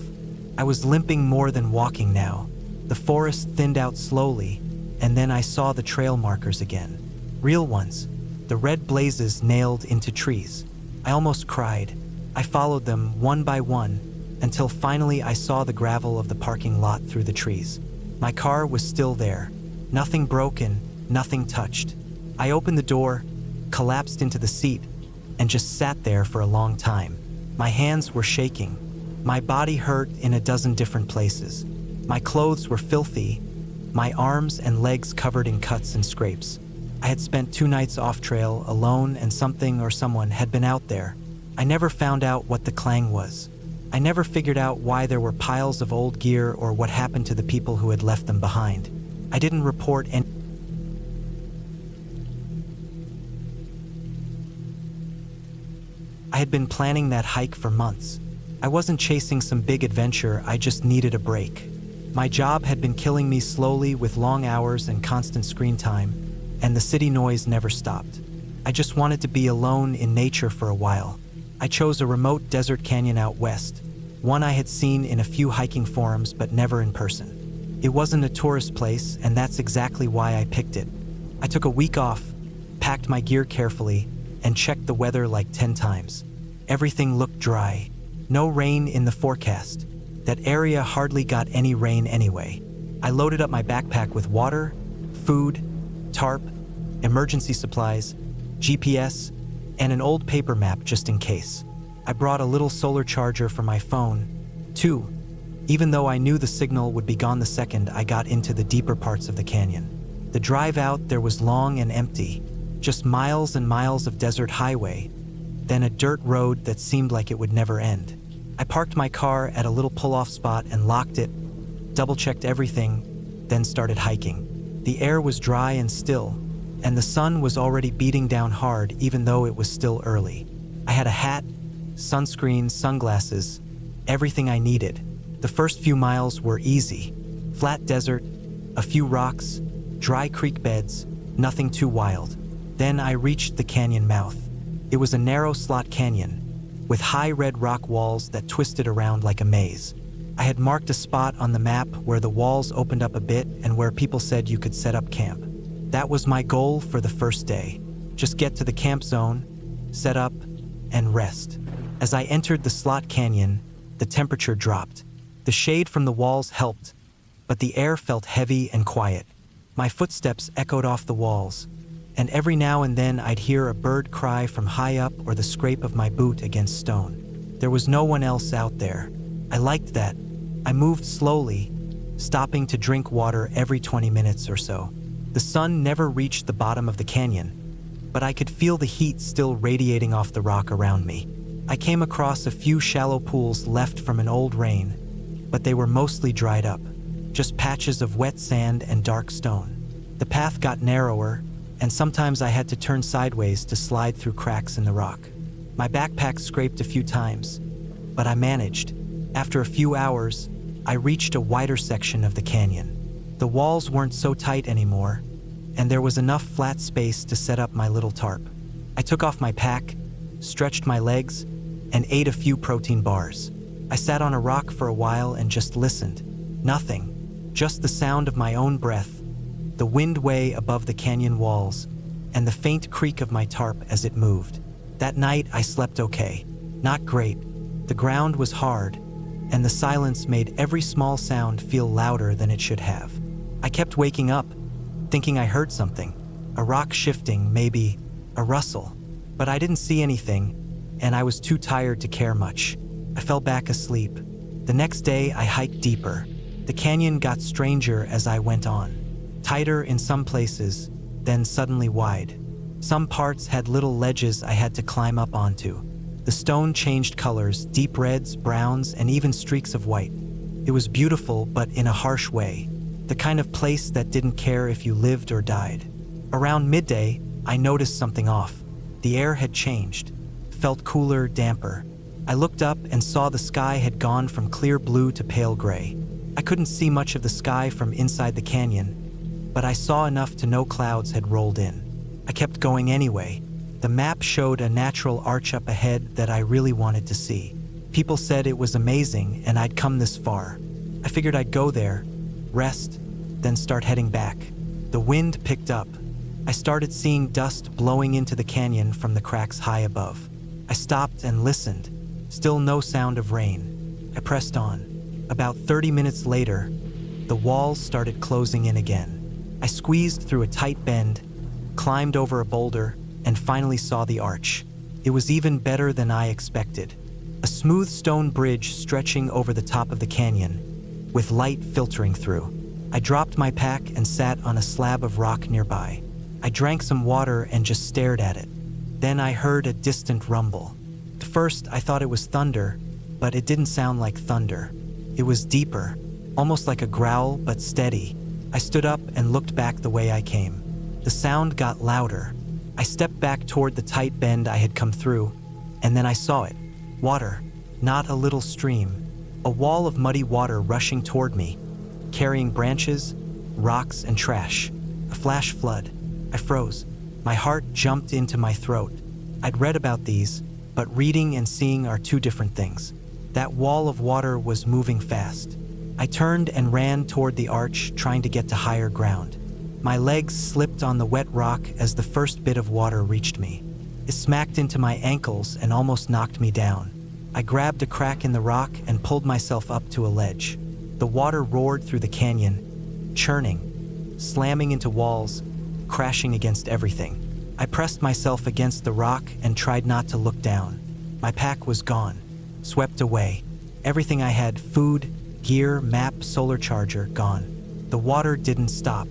I was limping more than walking now. The forest thinned out slowly, and then I saw the trail markers again. Real ones, the red blazes nailed into trees. I almost cried. I followed them one by one, until finally I saw the gravel of the parking lot through the trees. My car was still there. Nothing broken, nothing touched. I opened the door, collapsed into the seat, and just sat there for a long time. My hands were shaking. My body hurt in a dozen different places. My clothes were filthy, my arms and legs covered in cuts and scrapes. I had spent 2 nights off trail alone, and something or someone had been out there. I never found out what the clang was. I never figured out why there were piles of old gear or what happened to the people who had left them behind. I didn't report any. I had been planning that hike for months. I wasn't chasing some big adventure, I just needed a break. My job had been killing me slowly with long hours and constant screen time, and the city noise never stopped. I just wanted to be alone in nature for a while. I chose a remote desert canyon out west, one I had seen in a few hiking forums but never in person. It wasn't a tourist place, and that's exactly why I picked it. I took a week off, packed my gear carefully, and checked the weather like 10 times. Everything looked dry. No rain in the forecast. That area hardly got any rain anyway. I loaded up my backpack with water, food, tarp, emergency supplies, GPS, and an old paper map just in case. I brought a little solar charger for my phone, too, even though I knew the signal would be gone the second I got into the deeper parts of the canyon. The drive out there was long and empty, just miles and miles of desert highway, then a dirt road that seemed like it would never end. I parked my car at a little pull-off spot and locked it, double-checked everything, then started hiking. The air was dry and still, and the sun was already beating down hard even though it was still early. I had a hat, sunscreen, sunglasses, everything I needed. The first few miles were easy. Flat desert, a few rocks, dry creek beds, nothing too wild. Then I reached the canyon mouth. It was a narrow slot canyon, with high red rock walls that twisted around like a maze. I had marked a spot on the map where the walls opened up a bit and where people said you could set up camp. That was my goal for the first day. Just get to the camp zone, set up, and rest. As I entered the slot canyon, the temperature dropped. The shade from the walls helped, but the air felt heavy and quiet. My footsteps echoed off the walls, and every now and then I'd hear a bird cry from high up or the scrape of my boot against stone. There was no one else out there. I liked that. I moved slowly, stopping to drink water every 20 minutes or so. The sun never reached the bottom of the canyon, but I could feel the heat still radiating off the rock around me. I came across a few shallow pools left from an old rain, but they were mostly dried up, just patches of wet sand and dark stone. The path got narrower, and sometimes I had to turn sideways to slide through cracks in the rock. My backpack scraped a few times, but I managed. After a few hours, I reached a wider section of the canyon. The walls weren't so tight anymore, and there was enough flat space to set up my little tarp. I took off my pack, stretched my legs, and ate a few protein bars. I sat on a rock for a while and just listened. Nothing, just the sound of my own breath, the wind way above the canyon walls, and the faint creak of my tarp as it moved. That night I slept okay. Not great. The ground was hard, and the silence made every small sound feel louder than it should have. I kept waking up, thinking I heard something, a rock shifting, maybe a rustle, but I didn't see anything, and I was too tired to care much. I fell back asleep. The next day I hiked deeper. The canyon got stranger as I went on. Tighter in some places, then suddenly wide. Some parts had little ledges I had to climb up onto. The stone changed colors, deep reds, browns, and even streaks of white. It was beautiful, but in a harsh way. The kind of place that didn't care if you lived or died. Around midday, I noticed something off. The air had changed, felt cooler, damper. I looked up and saw the sky had gone from clear blue to pale gray. I couldn't see much of the sky from inside the canyon, but I saw enough to know clouds had rolled in. I kept going anyway. The map showed a natural arch up ahead that I really wanted to see. People said it was amazing and I'd come this far. I figured I'd go there, rest, then start heading back. The wind picked up. I started seeing dust blowing into the canyon from the cracks high above. I stopped and listened. Still no sound of rain. I pressed on. About 30 minutes later, the walls started closing in again. I squeezed through a tight bend, climbed over a boulder, and finally saw the arch. It was even better than I expected. A smooth stone bridge stretching over the top of the canyon, with light filtering through. I dropped my pack and sat on a slab of rock nearby. I drank some water and just stared at it. Then I heard a distant rumble. At first, I thought it was thunder, but it didn't sound like thunder. It was deeper, almost like a growl, but steady. I stood up and looked back the way I came. The sound got louder. I stepped back toward the tight bend I had come through, and then I saw it. Water, not a little stream. A wall of muddy water rushing toward me, carrying branches, rocks, and trash. A flash flood. I froze. My heart jumped into my throat. I'd read about these, but reading and seeing are two different things. That wall of water was moving fast. I turned and ran toward the arch, trying to get to higher ground. My legs slipped on the wet rock as the first bit of water reached me. It smacked into my ankles and almost knocked me down. I grabbed a crack in the rock and pulled myself up to a ledge. The water roared through the canyon, churning, slamming into walls, crashing against everything. I pressed myself against the rock and tried not to look down. My pack was gone, swept away. Everything I had, food, gear, map, solar charger, gone. The water didn't stop.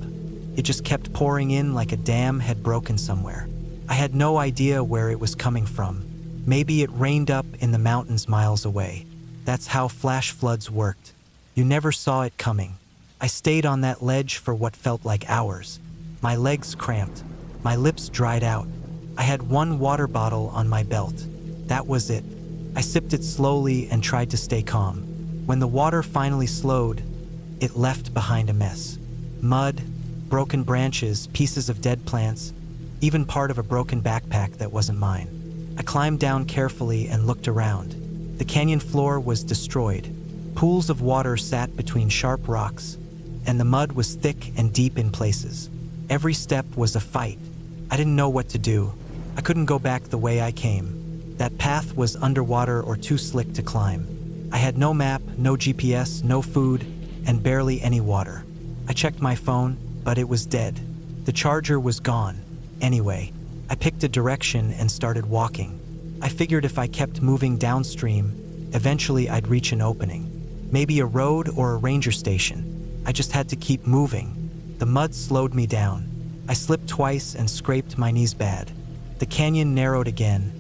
It just kept pouring in like a dam had broken somewhere. I had no idea where it was coming from. Maybe it rained up in the mountains miles away. That's how flash floods worked. You never saw it coming. I stayed on that ledge for what felt like hours. My legs cramped. My lips dried out. I had one water bottle on my belt. That was it. I sipped it slowly and tried to stay calm. When the water finally slowed, it left behind a mess. Mud, broken branches, pieces of dead plants, even part of a broken backpack that wasn't mine. I climbed down carefully and looked around. The canyon floor was destroyed. Pools of water sat between sharp rocks, and the mud was thick and deep in places. Every step was a fight. I didn't know what to do. I couldn't go back the way I came. That path was underwater or too slick to climb. I had no map, no GPS, no food, and barely any water. I checked my phone, but it was dead. The charger was gone. Anyway, I picked a direction and started walking. I figured if I kept moving downstream, eventually I'd reach an opening. Maybe a road or a ranger station. I just had to keep moving. The mud slowed me down. I slipped twice and scraped my knees bad. The canyon narrowed again,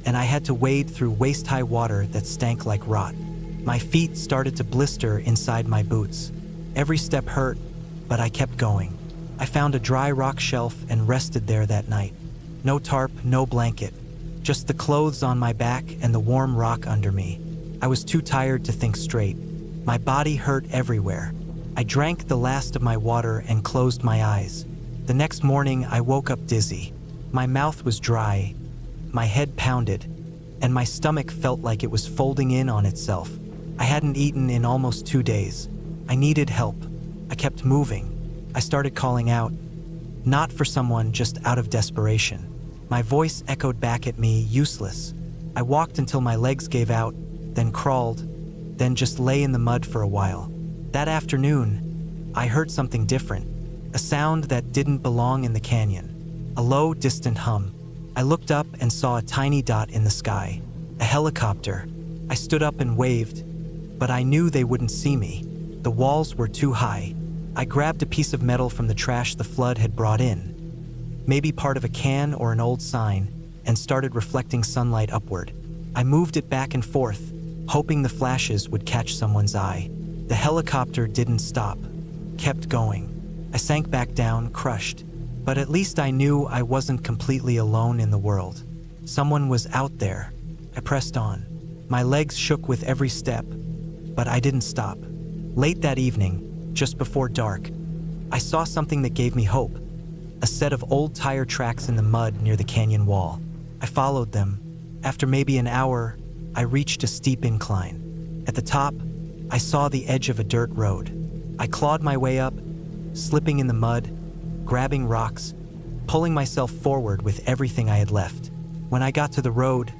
and I had to wade through waist-high water that stank like rot. My feet started to blister inside my boots. Every step hurt, but I kept going. I found a dry rock shelf and rested there that night. No tarp, no blanket, just the clothes on my back and the warm rock under me. I was too tired to think straight. My body hurt everywhere. I drank the last of my water and closed my eyes. The next morning, I woke up dizzy. My mouth was dry, my head pounded, and my stomach felt like it was folding in on itself. I hadn't eaten in almost 2 days. I needed help. I kept moving. I started calling out, not for someone, just out of desperation. My voice echoed back at me, useless. I walked until my legs gave out, then crawled, then just lay in the mud for a while. That afternoon, I heard something different, a sound that didn't belong in the canyon, a low, distant hum. I looked up and saw a tiny dot in the sky, a helicopter. I stood up and waved, but I knew they wouldn't see me. The walls were too high. I grabbed a piece of metal from the trash the flood had brought in, maybe part of a can or an old sign, and started reflecting sunlight upward. I moved it back and forth, hoping the flashes would catch someone's eye. The helicopter didn't stop, kept going. I sank back down, crushed, but at least I knew I wasn't completely alone in the world. Someone was out there. I pressed on. My legs shook with every step, but I didn't stop. Late that evening, just before dark, I saw something that gave me hope, a set of old tire tracks in the mud near the canyon wall. I followed them. After maybe an hour, I reached a steep incline. At the top, I saw the edge of a dirt road. I clawed my way up, slipping in the mud, grabbing rocks, pulling myself forward with everything I had left. When I got to the road,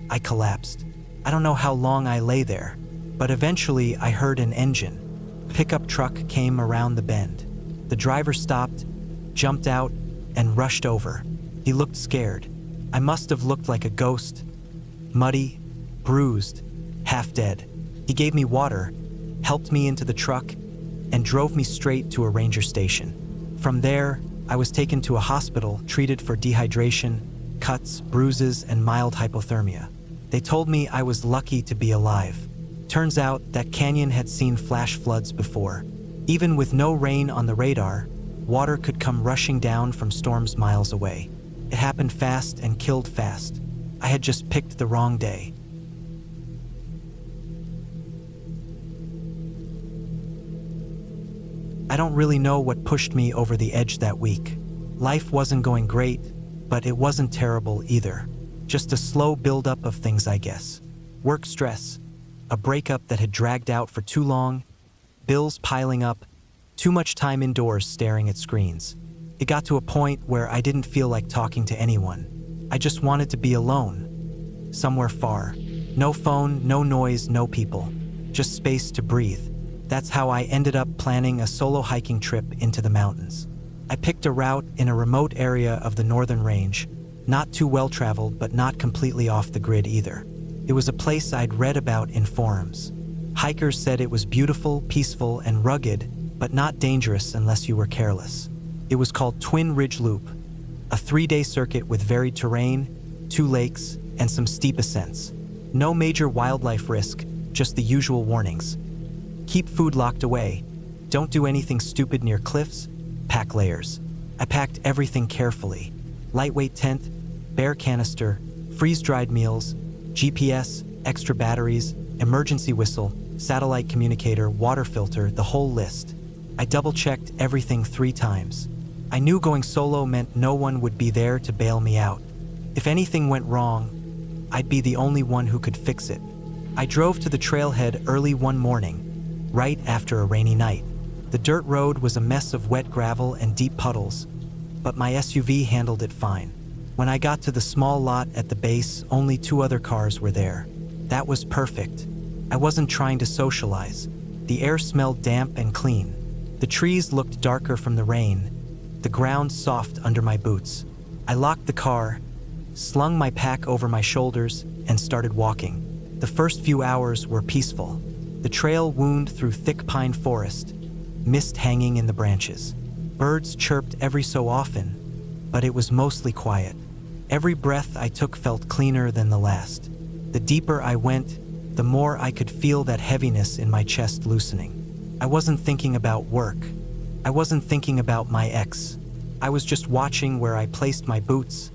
I collapsed. I don't know how long I lay there, but eventually I heard an engine. A pickup truck came around the bend. The driver stopped, jumped out, and rushed over. He looked scared. I must have looked like a ghost, muddy, bruised, half dead. He gave me water, helped me into the truck, and drove me straight to a ranger station. From there, I was taken to a hospital, treated for dehydration, cuts, bruises, and mild hypothermia. They told me I was lucky to be alive. Turns out that canyon had seen flash floods before. Even with no rain on the radar, water could come rushing down from storms miles away. It happened fast and killed fast. I had just picked the wrong day. I don't really know what pushed me over the edge that week. Life wasn't going great, but it wasn't terrible either. Just a slow buildup of things, I guess. Work stress, a breakup that had dragged out for too long, bills piling up, too much time indoors staring at screens. It got to a point where I didn't feel like talking to anyone. I just wanted to be alone, somewhere far. No phone, no noise, no people. Just space to breathe. That's how I ended up planning a solo hiking trip into the mountains. I picked a route in a remote area of the northern range, not too well-traveled but not completely off the grid either. It was a place I'd read about in forums. Hikers said it was beautiful, peaceful, and rugged, but not dangerous unless you were careless. It was called Twin Ridge Loop, a 3-day circuit with varied terrain, 2 lakes, and some steep ascents. No major wildlife risk, just the usual warnings. Keep food locked away. Don't do anything stupid near cliffs. Pack layers. I packed everything carefully. Lightweight tent, bare canister, freeze-dried meals, GPS, extra batteries, emergency whistle, satellite communicator, water filter, the whole list. I double-checked everything 3 times. I knew going solo meant no one would be there to bail me out. If anything went wrong, I'd be the only one who could fix it. I drove to the trailhead early one morning, right after a rainy night. The dirt road was a mess of wet gravel and deep puddles, but my SUV handled it fine. When I got to the small lot at the base, only 2 other cars were there. That was perfect. I wasn't trying to socialize. The air smelled damp and clean. The trees looked darker from the rain, the ground soft under my boots. I locked the car, slung my pack over my shoulders, and started walking. The first few hours were peaceful. The trail wound through thick pine forest, mist hanging in the branches. Birds chirped every so often, but it was mostly quiet. Every breath I took felt cleaner than the last. The deeper I went, the more I could feel that heaviness in my chest loosening. I wasn't thinking about work. I wasn't thinking about my ex. I was just watching where I placed my boots,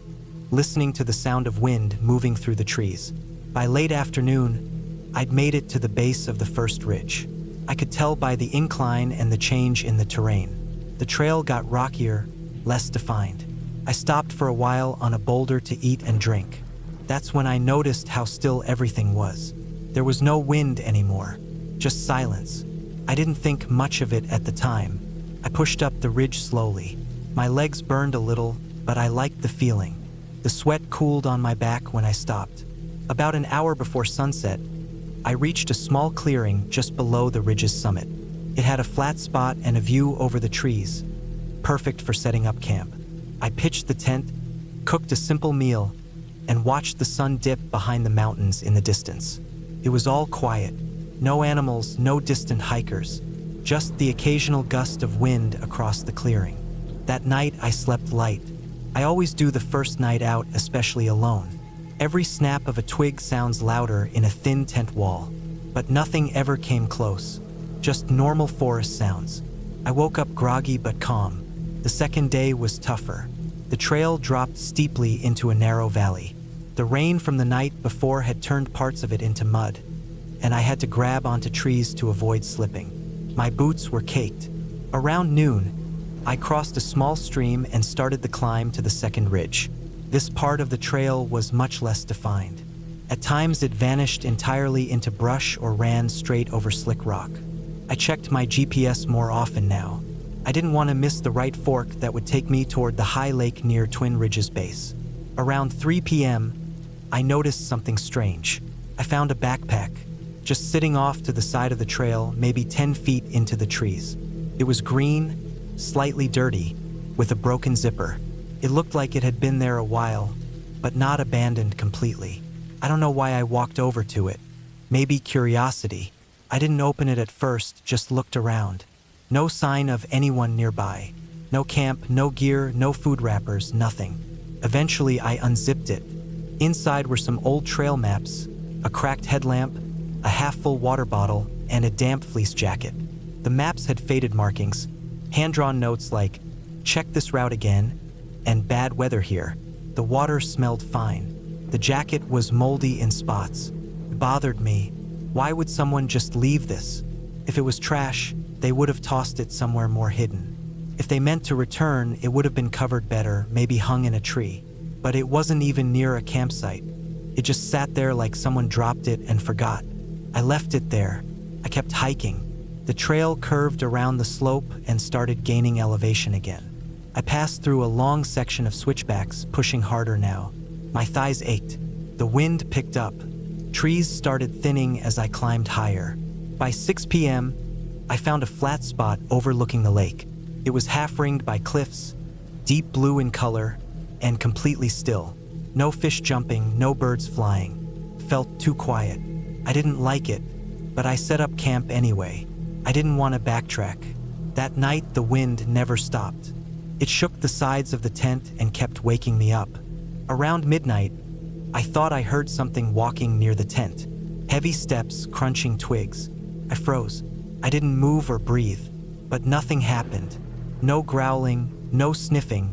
listening to the sound of wind moving through the trees. By late afternoon, I'd made it to the base of the first ridge. I could tell by the incline and the change in the terrain. The trail got rockier, less defined. I stopped for a while on a boulder to eat and drink. That's when I noticed how still everything was. There was no wind anymore, just silence. I didn't think much of it at the time. I pushed up the ridge slowly. My legs burned a little, but I liked the feeling. The sweat cooled on my back when I stopped. About an hour before sunset, I reached a small clearing just below the ridge's summit. It had a flat spot and a view over the trees, perfect for setting up camp. I pitched the tent, cooked a simple meal, and watched the sun dip behind the mountains in the distance. It was all quiet. No animals, no distant hikers, just the occasional gust of wind across the clearing. That night, I slept light. I always do the first night out, especially alone. Every snap of a twig sounds louder in a thin tent wall, but nothing ever came close, just normal forest sounds. I woke up groggy but calm. The second day was tougher. The trail dropped steeply into a narrow valley. The rain from the night before had turned parts of it into mud, and I had to grab onto trees to avoid slipping. My boots were caked. Around noon, I crossed a small stream and started the climb to the second ridge. This part of the trail was much less defined. At times it vanished entirely into brush or ran straight over slick rock. I checked my GPS more often now. I didn't want to miss the right fork that would take me toward the high lake near Twin Ridge's base. Around 3 p.m., I noticed something strange. I found a backpack, just sitting off to the side of the trail, maybe 10 feet into the trees. It was green, slightly dirty, with a broken zipper. It looked like it had been there a while, but not abandoned completely. I don't know why I walked over to it. Maybe curiosity. I didn't open it at first, just looked around. No sign of anyone nearby. No camp, no gear, no food wrappers, nothing. Eventually, I unzipped it. Inside were some old trail maps, a cracked headlamp, a half-full water bottle, and a damp fleece jacket. The maps had faded markings, hand-drawn notes like, "Check this route again," and "Bad weather here." The water smelled fine. The jacket was moldy in spots. It bothered me. Why would someone just leave this? If it was trash, they would have tossed it somewhere more hidden. If they meant to return, it would have been covered better, maybe hung in a tree. But it wasn't even near a campsite. It just sat there like someone dropped it and forgot. I left it there. I kept hiking. The trail curved around the slope and started gaining elevation again. I passed through a long section of switchbacks, pushing harder now. My thighs ached. The wind picked up. Trees started thinning as I climbed higher. By 6 p.m., I found a flat spot overlooking the lake. It was half-ringed by cliffs, deep blue in color, and completely still. No fish jumping, no birds flying. Felt too quiet. I didn't like it, but I set up camp anyway. I didn't want to backtrack. That night, the wind never stopped. It shook the sides of the tent and kept waking me up. Around midnight, I thought I heard something walking near the tent. Heavy steps, crunching twigs. I froze. I didn't move or breathe, but nothing happened. No growling, no sniffing,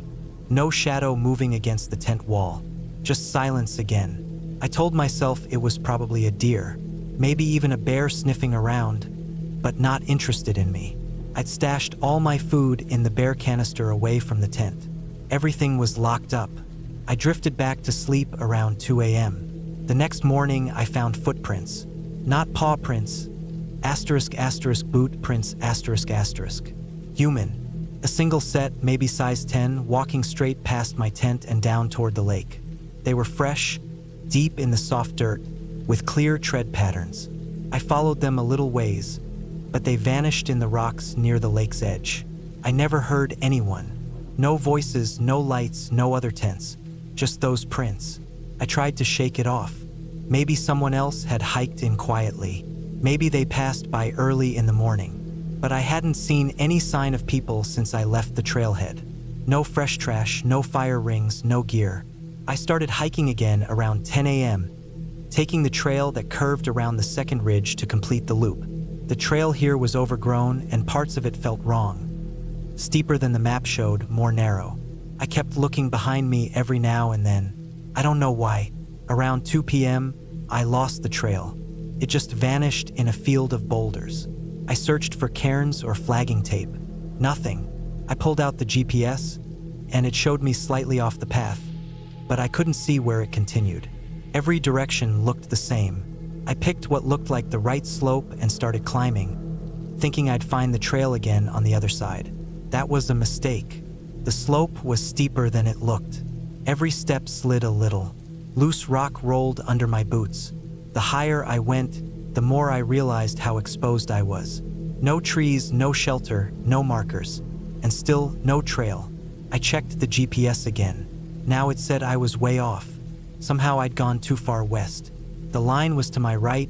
no shadow moving against the tent wall. Just silence again. I told myself it was probably a deer, maybe even a bear sniffing around, but not interested in me. I'd stashed all my food in the bear canister away from the tent. Everything was locked up. I drifted back to sleep around 2 a.m. The next morning, I found footprints. Not paw prints, ***, boot prints, ***. Human. A single set, maybe size 10, walking straight past my tent and down toward the lake. They were fresh, deep in the soft dirt, with clear tread patterns. I followed them a little ways, but they vanished in the rocks near the lake's edge. I never heard anyone. No voices, no lights, no other tents. Just those prints. I tried to shake it off. Maybe someone else had hiked in quietly. Maybe they passed by early in the morning. But I hadn't seen any sign of people since I left the trailhead. No fresh trash, no fire rings, no gear. I started hiking again around 10 a.m., taking the trail that curved around the second ridge to complete the loop. The trail here was overgrown and parts of it felt wrong. Steeper than the map showed, more narrow. I kept looking behind me every now and then. I don't know why. Around 2 p.m., I lost the trail. It just vanished in a field of boulders. I searched for cairns or flagging tape. Nothing. I pulled out the GPS, and it showed me slightly off the path, but I couldn't see where it continued. Every direction looked the same. I picked what looked like the right slope and started climbing, thinking I'd find the trail again on the other side. That was a mistake. The slope was steeper than it looked. Every step slid a little. Loose rock rolled under my boots. The higher I went, the more I realized how exposed I was. No trees, no shelter, no markers, and still no trail. I checked the GPS again. Now it said I was way off. Somehow I'd gone too far west. The line was to my right,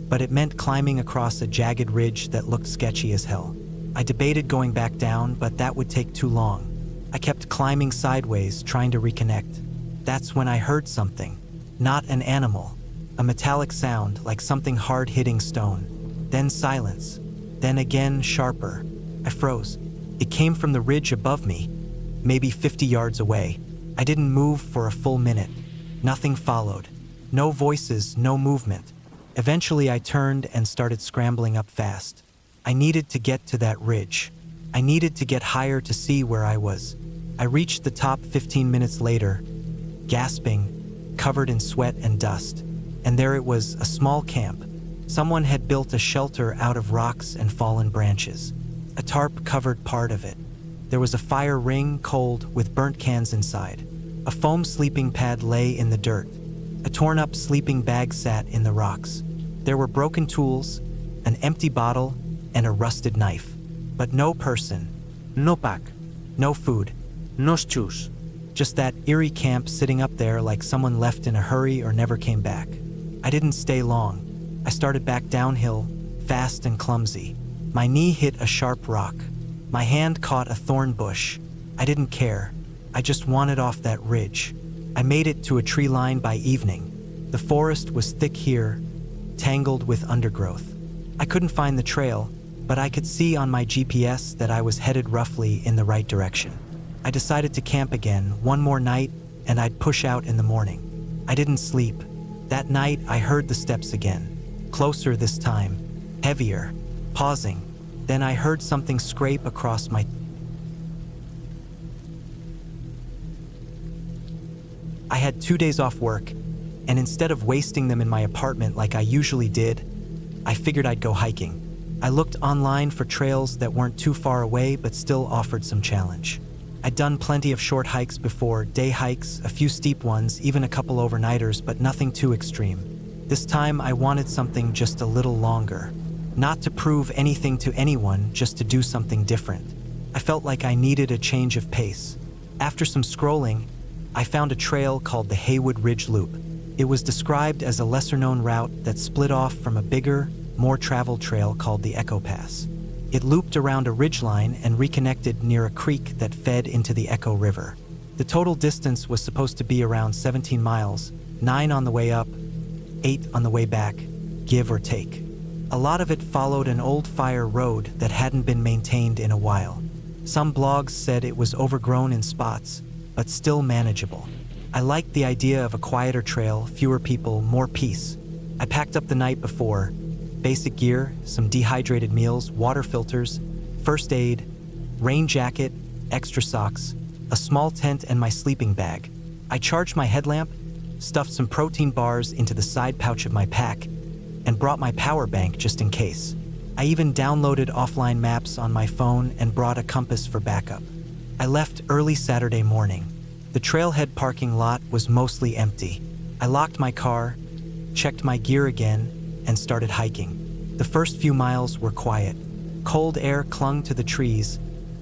but it meant climbing across a jagged ridge that looked sketchy as hell. I debated going back down, but that would take too long. I kept climbing sideways, trying to reconnect. That's when I heard something. Not an animal. A metallic sound, like something hard hitting stone. Then silence. Then again, sharper. I froze. It came from the ridge above me, maybe 50 yards away. I didn't move for a full minute. Nothing followed. No voices, no movement. Eventually, I turned and started scrambling up fast. I needed to get to that ridge. I needed to get higher to see where I was. I reached the top 15 minutes later, gasping, covered in sweat and dust. And there it was, a small camp. Someone had built a shelter out of rocks and fallen branches. A tarp covered part of it. There was a fire ring, cold, with burnt cans inside. A foam sleeping pad lay in the dirt. A torn-up sleeping bag sat in the rocks. There were broken tools, an empty bottle, and a rusted knife. But no person. No pack. No food. No shoes. Just that eerie camp sitting up there like someone left in a hurry or never came back. I didn't stay long. I started back downhill, fast and clumsy. My knee hit a sharp rock. My hand caught a thorn bush. I didn't care. I just wanted off that ridge. I made it to a tree line by evening. The forest was thick here, tangled with undergrowth. I couldn't find the trail, but I could see on my GPS that I was headed roughly in the right direction. I decided to camp again one more night, and I'd push out in the morning. I didn't sleep. That night, I heard the steps again. Closer this time, heavier, pausing. Then I heard something scrape across my... I had 2 days off work, and instead of wasting them in my apartment like I usually did, I figured I'd go hiking. I looked online for trails that weren't too far away but still offered some challenge. I'd done plenty of short hikes before, day hikes, a few steep ones, even a couple overnighters, but nothing too extreme. This time I wanted something just a little longer. Not to prove anything to anyone, just to do something different. I felt like I needed a change of pace. After some scrolling, I found a trail called the Haywood Ridge Loop. It was described as a lesser-known route that split off from a bigger, more traveled trail called the Echo Pass. It looped around a ridgeline and reconnected near a creek that fed into the Echo River. The total distance was supposed to be around 17 miles, 9 on the way up, 8 on the way back, give or take. A lot of it followed an old fire road that hadn't been maintained in a while. Some blogs said it was overgrown in spots, but still manageable. I liked the idea of a quieter trail, fewer people, more peace. I packed up the night before, basic gear, some dehydrated meals, water filters, first aid, rain jacket, extra socks, a small tent and my sleeping bag. I charged my headlamp, stuffed some protein bars into the side pouch of my pack, and brought my power bank just in case. I even downloaded offline maps on my phone and brought a compass for backup. I left early Saturday morning. The trailhead parking lot was mostly empty. I locked my car, checked my gear again, and started hiking. The first few miles were quiet. Cold air clung to the trees,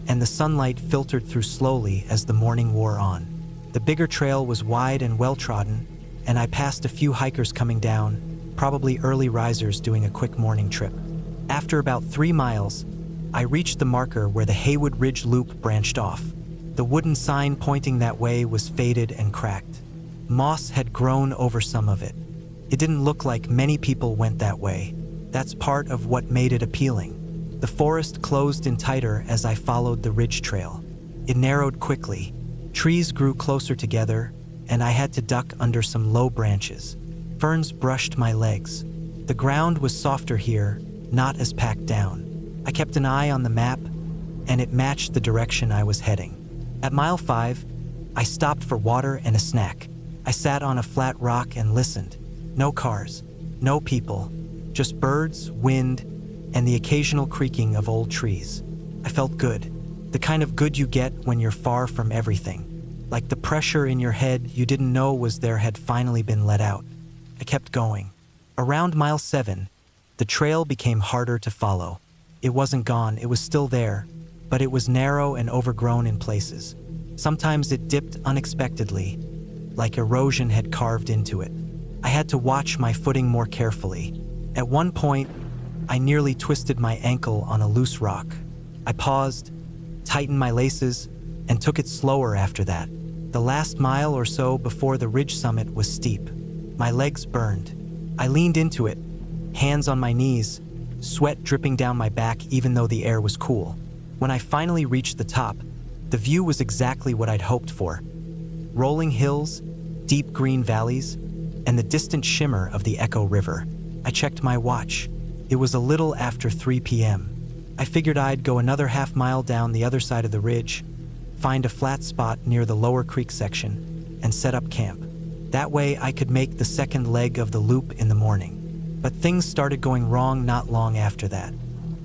and the sunlight filtered through slowly as the morning wore on. The bigger trail was wide and well-trodden, and I passed a few hikers coming down, probably early risers doing a quick morning trip. After about 3 miles, I reached the marker where the Haywood Ridge Loop branched off. The wooden sign pointing that way was faded and cracked. Moss had grown over some of it. It didn't look like many people went that way. That's part of what made it appealing. The forest closed in tighter as I followed the ridge trail. It narrowed quickly. Trees grew closer together, and I had to duck under some low branches. Ferns brushed my legs. The ground was softer here, not as packed down. I kept an eye on the map, and it matched the direction I was heading. At mile 5, I stopped for water and a snack. I sat on a flat rock and listened. No cars, no people, just birds, wind, and the occasional creaking of old trees. I felt good, the kind of good you get when you're far from everything. Like the pressure in your head you didn't know was there had finally been let out. I kept going. Around mile 7, the trail became harder to follow. It wasn't gone, it was still there, but it was narrow and overgrown in places. Sometimes it dipped unexpectedly, like erosion had carved into it. I had to watch my footing more carefully. At one point, I nearly twisted my ankle on a loose rock. I paused, tightened my laces, and took it slower after that. The last mile or so before the ridge summit was steep. My legs burned. I leaned into it, hands on my knees, sweat dripping down my back even though the air was cool. When I finally reached the top, the view was exactly what I'd hoped for. Rolling hills, deep green valleys, and the distant shimmer of the Echo River. I checked my watch. It was a little after 3 p.m. I figured I'd go another half mile down the other side of the ridge, find a flat spot near the lower creek section, and set up camp. That way I could make the second leg of the loop in the morning. But things started going wrong not long after that.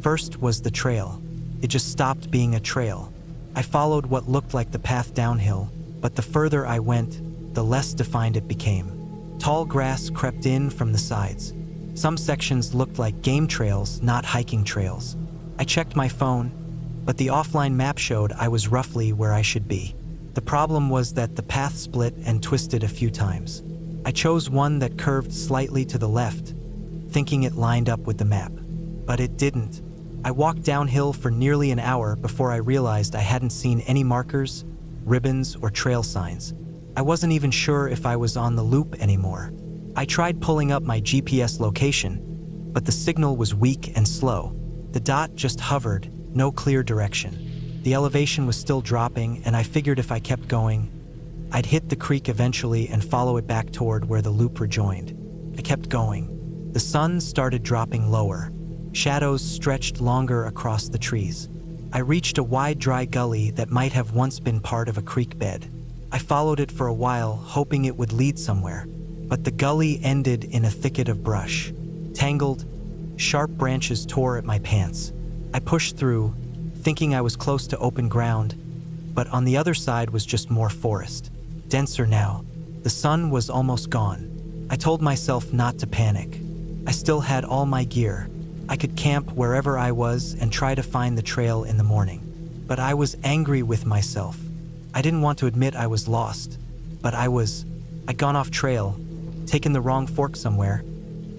First was the trail. It just stopped being a trail. I followed what looked like the path downhill, but the further I went, the less defined it became. Tall grass crept in from the sides. Some sections looked like game trails, not hiking trails. I checked my phone, but the offline map showed I was roughly where I should be. The problem was that the path split and twisted a few times. I chose one that curved slightly to the left, thinking it lined up with the map. But it didn't. I walked downhill for nearly an hour before I realized I hadn't seen any markers, ribbons, or trail signs. I wasn't even sure if I was on the loop anymore. I tried pulling up my GPS location, but the signal was weak and slow. The dot just hovered, no clear direction. The elevation was still dropping, and I figured if I kept going, I'd hit the creek eventually and follow it back toward where the loop rejoined. I kept going. The sun started dropping lower. Shadows stretched longer across the trees. I reached a wide, dry gully that might have once been part of a creek bed. I followed it for a while, hoping it would lead somewhere, but the gully ended in a thicket of brush. Tangled, sharp branches tore at my pants. I pushed through, thinking I was close to open ground, but on the other side was just more forest. Denser now. The sun was almost gone. I told myself not to panic. I still had all my gear. I could camp wherever I was and try to find the trail in the morning. But I was angry with myself. I didn't want to admit I was lost, but I'd gone off trail, taken the wrong fork somewhere,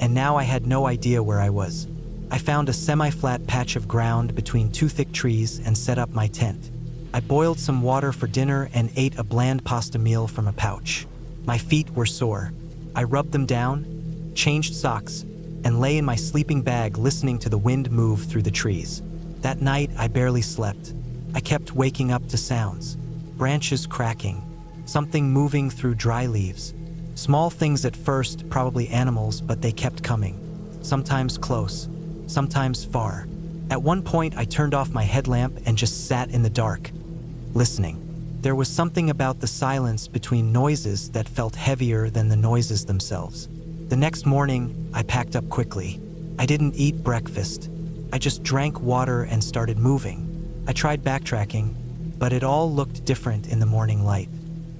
and now I had no idea where I was. I found a semi-flat patch of ground between two thick trees and set up my tent. I boiled some water for dinner and ate a bland pasta meal from a pouch. My feet were sore. I rubbed them down, changed socks, and lay in my sleeping bag listening to the wind move through the trees. That night, I barely slept. I kept waking up to sounds. Branches cracking, something moving through dry leaves. Small things at first, probably animals, but they kept coming. Sometimes close, sometimes far. At one point, I turned off my headlamp and just sat in the dark, listening. There was something about the silence between noises that felt heavier than the noises themselves. The next morning, I packed up quickly. I didn't eat breakfast. I just drank water and started moving. I tried backtracking, but it all looked different in the morning light.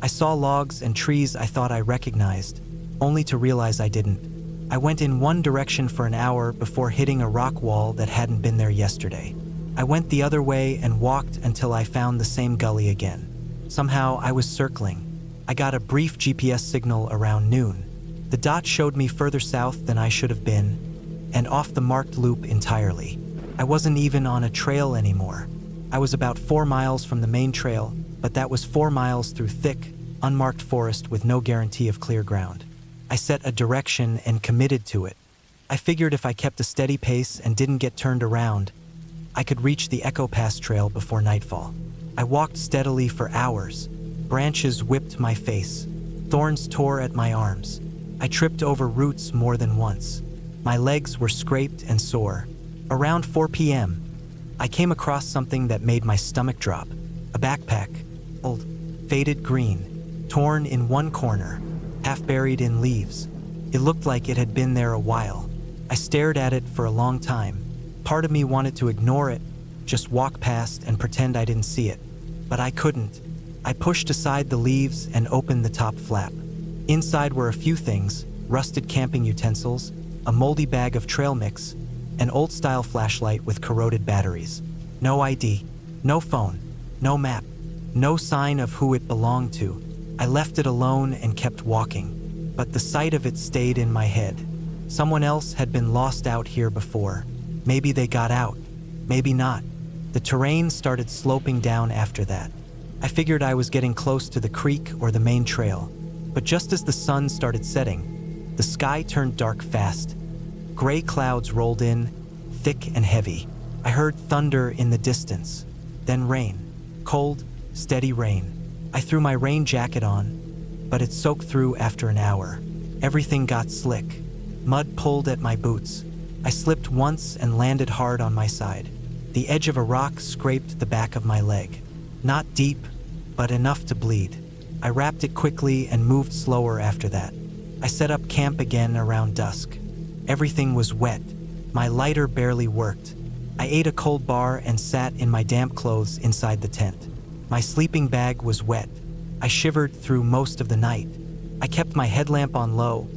I saw logs and trees I thought I recognized, only to realize I didn't. I went in one direction for an hour before hitting a rock wall that hadn't been there yesterday. I went the other way and walked until I found the same gully again. Somehow I was circling. I got a brief GPS signal around noon. The dot showed me further south than I should have been, and off the marked loop entirely. I wasn't even on a trail anymore. I was about 4 miles from the main trail, but that was 4 miles through thick, unmarked forest with no guarantee of clear ground. I set a direction and committed to it. I figured if I kept a steady pace and didn't get turned around, I could reach the Echo Pass trail before nightfall. I walked steadily for hours. Branches whipped my face. Thorns tore at my arms. I tripped over roots more than once. My legs were scraped and sore. Around 4 p.m., I came across something that made my stomach drop. A backpack, old, faded green, torn in one corner, half buried in leaves. It looked like it had been there a while. I stared at it for a long time. Part of me wanted to ignore it, just walk past and pretend I didn't see it. But I couldn't. I pushed aside the leaves and opened the top flap. Inside were a few things: rusted camping utensils, a moldy bag of trail mix, an old-style flashlight with corroded batteries. No ID, no phone, no map, no sign of who it belonged to. I left it alone and kept walking, but the sight of it stayed in my head. Someone else had been lost out here before. Maybe they got out, maybe not. The terrain started sloping down after that. I figured I was getting close to the creek or the main trail, but just as the sun started setting, the sky turned dark fast. Gray clouds rolled in, thick and heavy. I heard thunder in the distance, then rain. Cold, steady rain. I threw my rain jacket on, but it soaked through after an hour. Everything got slick. Mud pulled at my boots. I slipped once and landed hard on my side. The edge of a rock scraped the back of my leg. Not deep, but enough to bleed. I wrapped it quickly and moved slower after that. I set up camp again around dusk. Everything was wet. My lighter barely worked. I ate a cold bar and sat in my damp clothes inside the tent. My sleeping bag was wet. I shivered through most of the night. I kept my headlamp on low,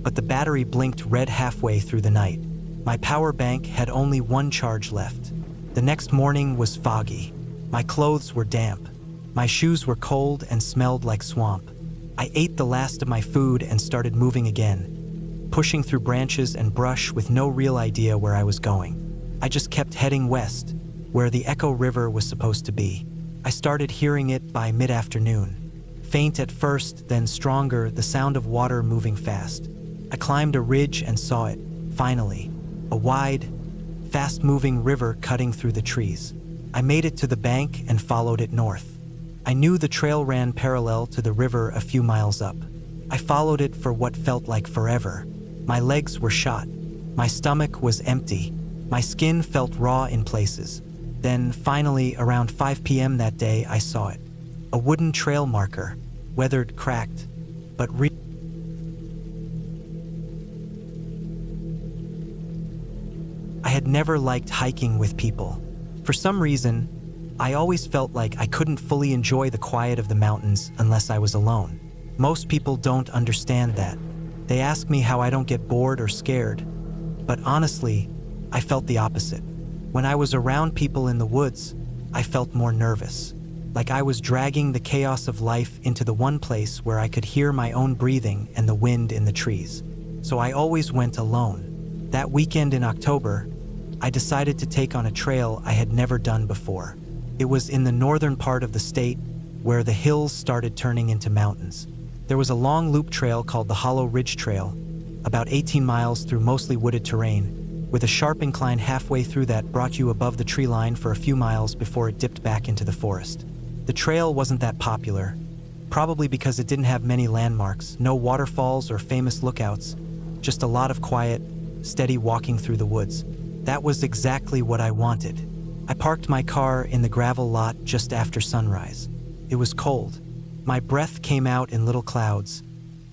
but the battery blinked red halfway through the night. My power bank had only one charge left. The next morning was foggy. My clothes were damp. My shoes were cold and smelled like swamp. I ate the last of my food and started moving again. pushing through branches and brush with no real idea where I was going. I just kept heading west, where the Echo River was supposed to be. I started hearing it by mid-afternoon. Faint at first, then stronger, the sound of water moving fast. I climbed a ridge and saw it, finally. A wide, fast-moving river cutting through the trees. I made it to the bank and followed it north. I knew the trail ran parallel to the river a few miles up. I followed it for what felt like forever. My legs were shot. My stomach was empty. My skin felt raw in places. Then, finally, around 5 p.m. that day, I saw it. A wooden trail marker, weathered, cracked, but I had never liked hiking with people. For some reason, I always felt like I couldn't fully enjoy the quiet of the mountains unless I was alone. Most people don't understand that. They ask me how I don't get bored or scared. But honestly, I felt the opposite. When I was around people in the woods, I felt more nervous. Like I was dragging the chaos of life into the one place where I could hear my own breathing and the wind in the trees. So I always went alone. That weekend in October, I decided to take on a trail I had never done before. It was in the northern part of the state, where the hills started turning into mountains. There was a long loop trail called the Hollow Ridge Trail, about 18 miles through mostly wooded terrain, with a sharp incline halfway through that brought you above the tree line for a few miles before it dipped back into the forest. The trail wasn't that popular, probably because it didn't have many landmarks, no waterfalls or famous lookouts, just a lot of quiet, steady walking through the woods. That was exactly what I wanted. I parked my car in the gravel lot just after sunrise. It was cold. My breath came out in little clouds,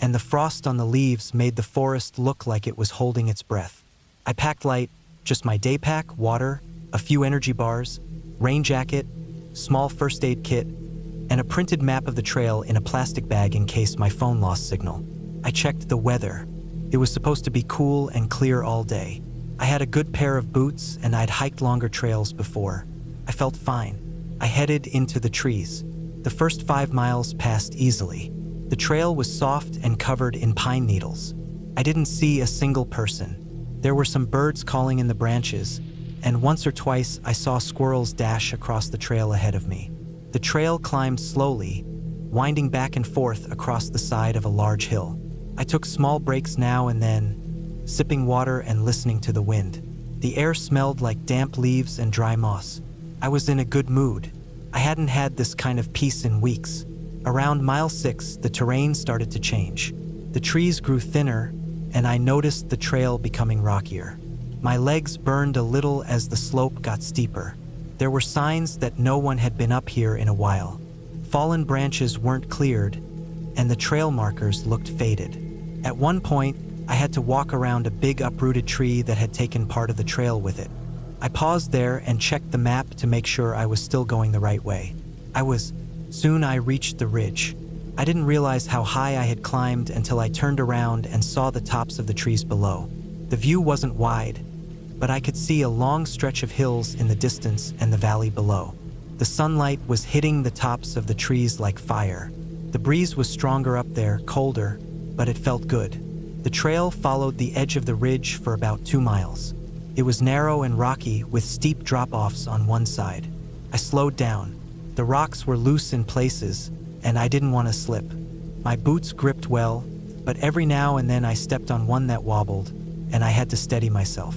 and the frost on the leaves made the forest look like it was holding its breath. I packed light, just my day pack, water, a few energy bars, rain jacket, small first aid kit, and a printed map of the trail in a plastic bag in case my phone lost signal. I checked the weather. It was supposed to be cool and clear all day. I had a good pair of boots and I'd hiked longer trails before. I felt fine. I headed into the trees. The first 5 miles passed easily. The trail was soft and covered in pine needles. I didn't see a single person. There were some birds calling in the branches, and once or twice I saw squirrels dash across the trail ahead of me. The trail climbed slowly, winding back and forth across the side of a large hill. I took small breaks now and then, sipping water and listening to the wind. The air smelled like damp leaves and dry moss. I was in a good mood. I hadn't had this kind of peace in weeks. Around mile 6, the terrain started to change. The trees grew thinner, and I noticed the trail becoming rockier. My legs burned a little as the slope got steeper. There were signs that no one had been up here in a while. Fallen branches weren't cleared, and the trail markers looked faded. At one point, I had to walk around a big uprooted tree that had taken part of the trail with it. I paused there and checked the map to make sure I was still going the right way. Soon I reached the ridge. I didn't realize how high I had climbed until I turned around and saw the tops of the trees below. The view wasn't wide, but I could see a long stretch of hills in the distance and the valley below. The sunlight was hitting the tops of the trees like fire. The breeze was stronger up there, colder, but it felt good. The trail followed the edge of the ridge for about 2 miles. It was narrow and rocky with steep drop-offs on one side. I slowed down. The rocks were loose in places, and I didn't want to slip. My boots gripped well, but every now and then I stepped on one that wobbled, and I had to steady myself.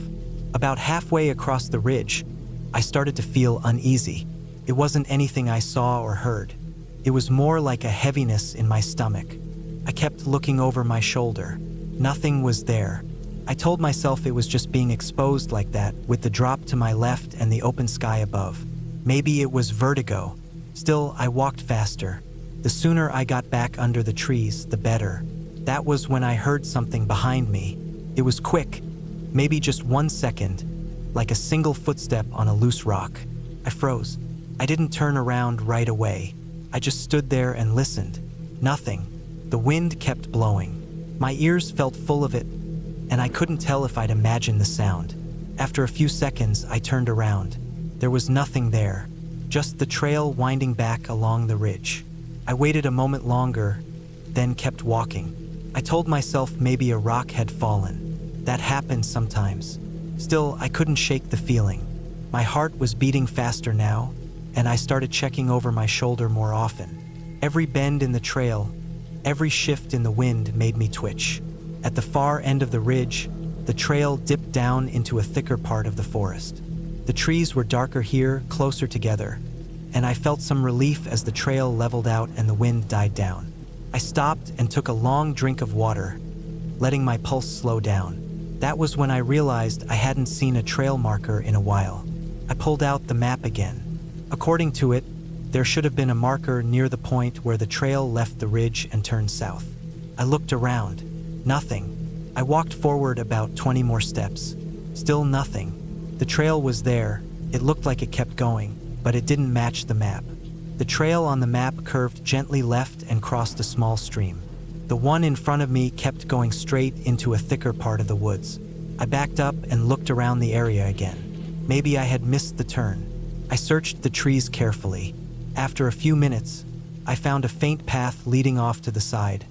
About halfway across the ridge, I started to feel uneasy. It wasn't anything I saw or heard. It was more like a heaviness in my stomach. I kept looking over my shoulder. Nothing was there. I told myself it was just being exposed like that, with the drop to my left and the open sky above. Maybe it was vertigo. Still, I walked faster. The sooner I got back under the trees, the better. That was when I heard something behind me. It was quick, maybe just 1 second, like a single footstep on a loose rock. I froze. I didn't turn around right away. I just stood there and listened. Nothing. The wind kept blowing. My ears felt full of it, and I couldn't tell if I'd imagined the sound. After a few seconds, I turned around. There was nothing there, just the trail winding back along the ridge. I waited a moment longer, then kept walking. I told myself maybe a rock had fallen. That happens sometimes. Still, I couldn't shake the feeling. My heart was beating faster now, and I started checking over my shoulder more often. Every bend in the trail, every shift in the wind made me twitch. At the far end of the ridge, the trail dipped down into a thicker part of the forest. The trees were darker here, closer together, and I felt some relief as the trail leveled out and the wind died down. I stopped and took a long drink of water, letting my pulse slow down. That was when I realized I hadn't seen a trail marker in a while. I pulled out the map again. According to it, there should have been a marker near the point where the trail left the ridge and turned south. I looked around. Nothing. I walked forward about 20 more steps. Still nothing. The trail was there. It looked like it kept going, but it didn't match the map. The trail on the map curved gently left and crossed a small stream. The one in front of me kept going straight into a thicker part of the woods. I backed up and looked around the area again. Maybe I had missed the turn. I searched the trees carefully. After a few minutes, I found a faint path leading off to the side,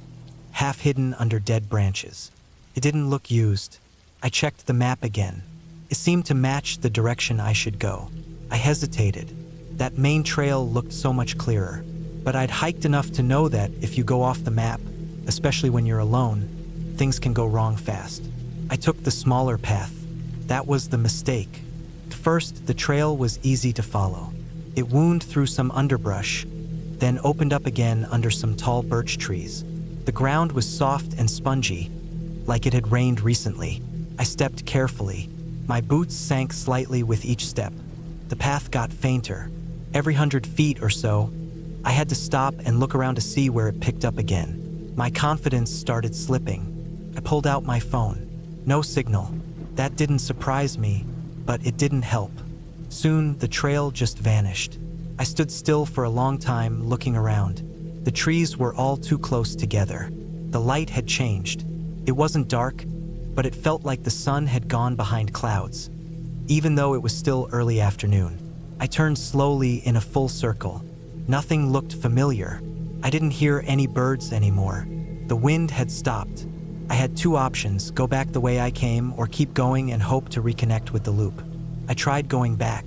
half hidden under dead branches. It didn't look used. I checked the map again. It seemed to match the direction I should go. I hesitated. That main trail looked so much clearer, but I'd hiked enough to know that if you go off the map, especially when you're alone, things can go wrong fast. I took the smaller path. That was the mistake. At first, the trail was easy to follow. It wound through some underbrush, then opened up again under some tall birch trees. The ground was soft and spongy, like it had rained recently. I stepped carefully. My boots sank slightly with each step. The path got fainter. Every 100 feet or so, I had to stop and look around to see where it picked up again. My confidence started slipping. I pulled out my phone. No signal. That didn't surprise me, but it didn't help. Soon, the trail just vanished. I stood still for a long time, looking around. The trees were all too close together. The light had changed. It wasn't dark, but it felt like the sun had gone behind clouds, even though it was still early afternoon. I turned slowly in a full circle. Nothing looked familiar. I didn't hear any birds anymore. The wind had stopped. I had two options: go back the way I came or keep going and hope to reconnect with the loop. I tried going back.